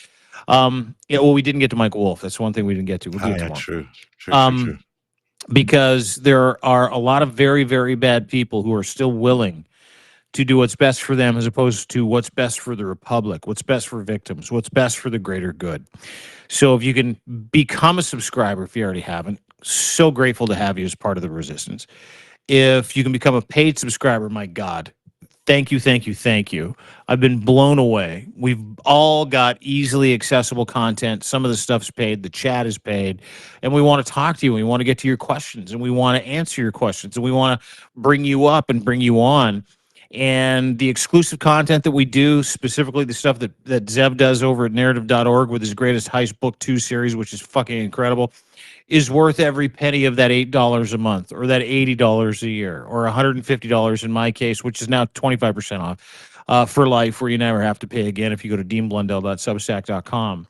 We didn't get to Michael Wolff. That's one thing we didn't get to. We'll do it tomorrow. True. Because there are a lot of very, very bad people who are still willing to do what's best for them as opposed to what's best for the republic, what's best for victims, what's best for the greater good. So if you can become a subscriber, if you already haven't, so grateful to have you as part of the resistance. If you can become a paid subscriber, my God, thank you, thank you, thank you. I've been blown away. We've all got easily accessible content. Some of the stuff's paid. The chat is paid. And we want to talk to you. And we want to get to your questions. And we want to answer your questions. And we want to bring you up and bring you on. And the exclusive content that we do, specifically the stuff that Zev does over at narrative.org with his Greatest Heist Book 2 series, which is fucking incredible, is worth every penny of that $8 a month or that $80 a year or $150 in my case, which is now 25% off for life, where you never have to pay again if you go to deanblundell.substack.com.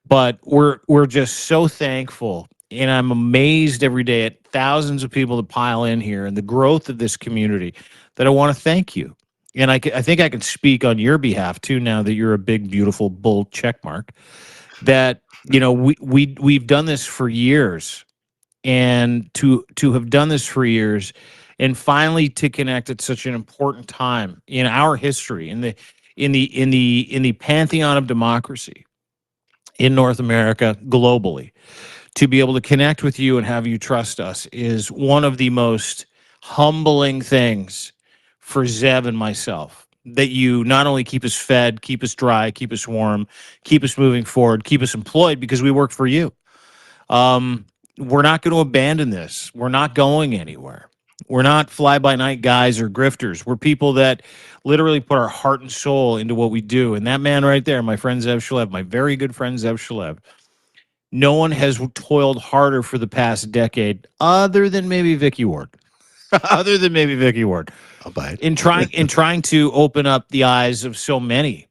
But we're just so thankful, and I'm amazed every day at thousands of people that pile in here and the growth of this community, that I want to thank you. And I think I can speak on your behalf too, now that you're a big, beautiful bull checkmark, that we've done this for years, and to have done this for years and finally to connect at such an important time in our history, in the pantheon of democracy in North America, globally, to be able to connect with you and have you trust us is one of the most humbling things for Zev and myself. That you not only keep us fed, keep us dry, keep us warm, keep us moving forward, keep us employed, because we work for you. We're not going to abandon this. We're not going anywhere. We're not fly-by-night guys or grifters. We're people that literally put our heart and soul into what we do. And that man right there, my friend Zev Shalev, my very good friend Zev Shalev, no one has toiled harder for the past decade other than maybe Vicky Ward. Other than maybe Vicky Ward. I'll buy it. In trying to open up the eyes of so many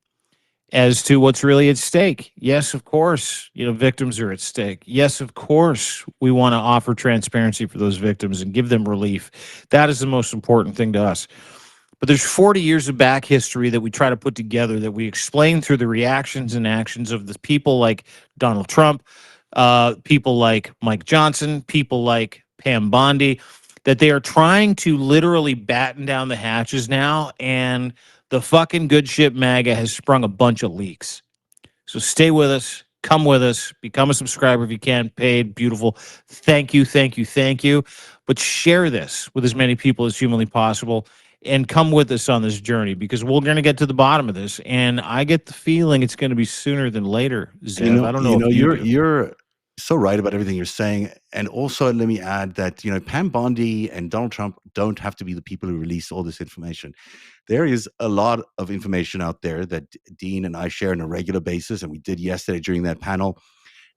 as to what's really at stake. Yes, of course, victims are at stake. Yes, of course, we want to offer transparency for those victims and give them relief. That is the most important thing to us. But there's 40 years of back history that we try to put together, that we explain through the reactions and actions of the people like Donald Trump, people like Mike Johnson, people like Pam Bondi, that they are trying to literally batten down the hatches now, and the fucking good ship MAGA has sprung a bunch of leaks. So stay with us, come with us, become a subscriber if you can, paid, beautiful. Thank you, thank you, thank you. But share this with as many people as humanly possible, and come with us on this journey, because we're going to get to the bottom of this. And I get the feeling it's going to be sooner than later, Zev. I don't know if you're so right about everything you're saying. And also, let me add that, Pam Bondi and Donald Trump don't have to be the people who release all this information. There is a lot of information out there that Dean and I share on a regular basis, and we did yesterday during that panel.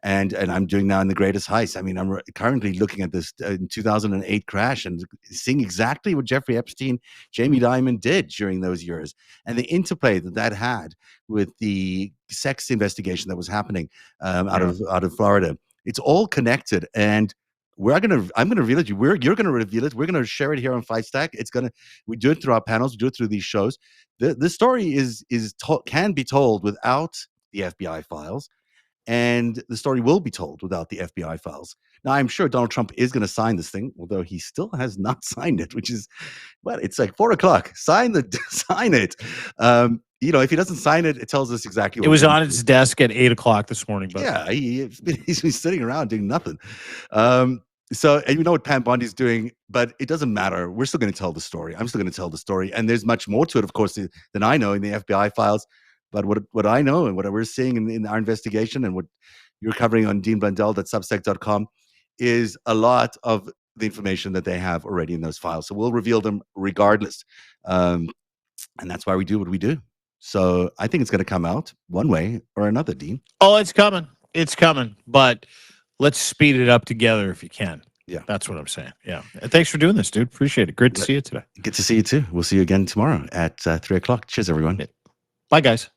and I'm doing now in the greatest heist. I mean, I'm currently looking at this in 2008 crash and seeing exactly what Jeffrey Epstein, Jamie Dimon did during those years, and the interplay that had with the sex investigation that was happening out of Florida. It's all connected, and I'm gonna reveal it. You're gonna reveal it. We're gonna share it here on FiveStack. We do it through our panels. We do it through these shows. The story can be told without the FBI files. And the story will be told without the FBI files. Now, I'm sure Donald Trump is going to sign this thing, although he still has not signed it, which is, well, it's like 4:00. Sign it. If he doesn't sign it, it tells us exactly what it was on his desk at 8:00 this morning. But yeah, he's been sitting around doing nothing. So, and you know what Pam Bondi's doing, but it doesn't matter. We're still going to tell the story. I'm still going to tell the story. And there's much more to it, of course, than I know in the FBI files. But what I know and what we're seeing in our investigation and what you're covering on deanblundell.substack.com is a lot of the information that they have already in those files. So we'll reveal them regardless. And that's why we do what we do. So I think it's going to come out one way or another, Dean. Oh, it's coming. It's coming. But let's speed it up together if you can. Yeah. That's what I'm saying. Yeah. And thanks for doing this, dude. Appreciate it. Great to see you today. Good to see you too. We'll see you again tomorrow at 3:00. Cheers, everyone. Bye, guys.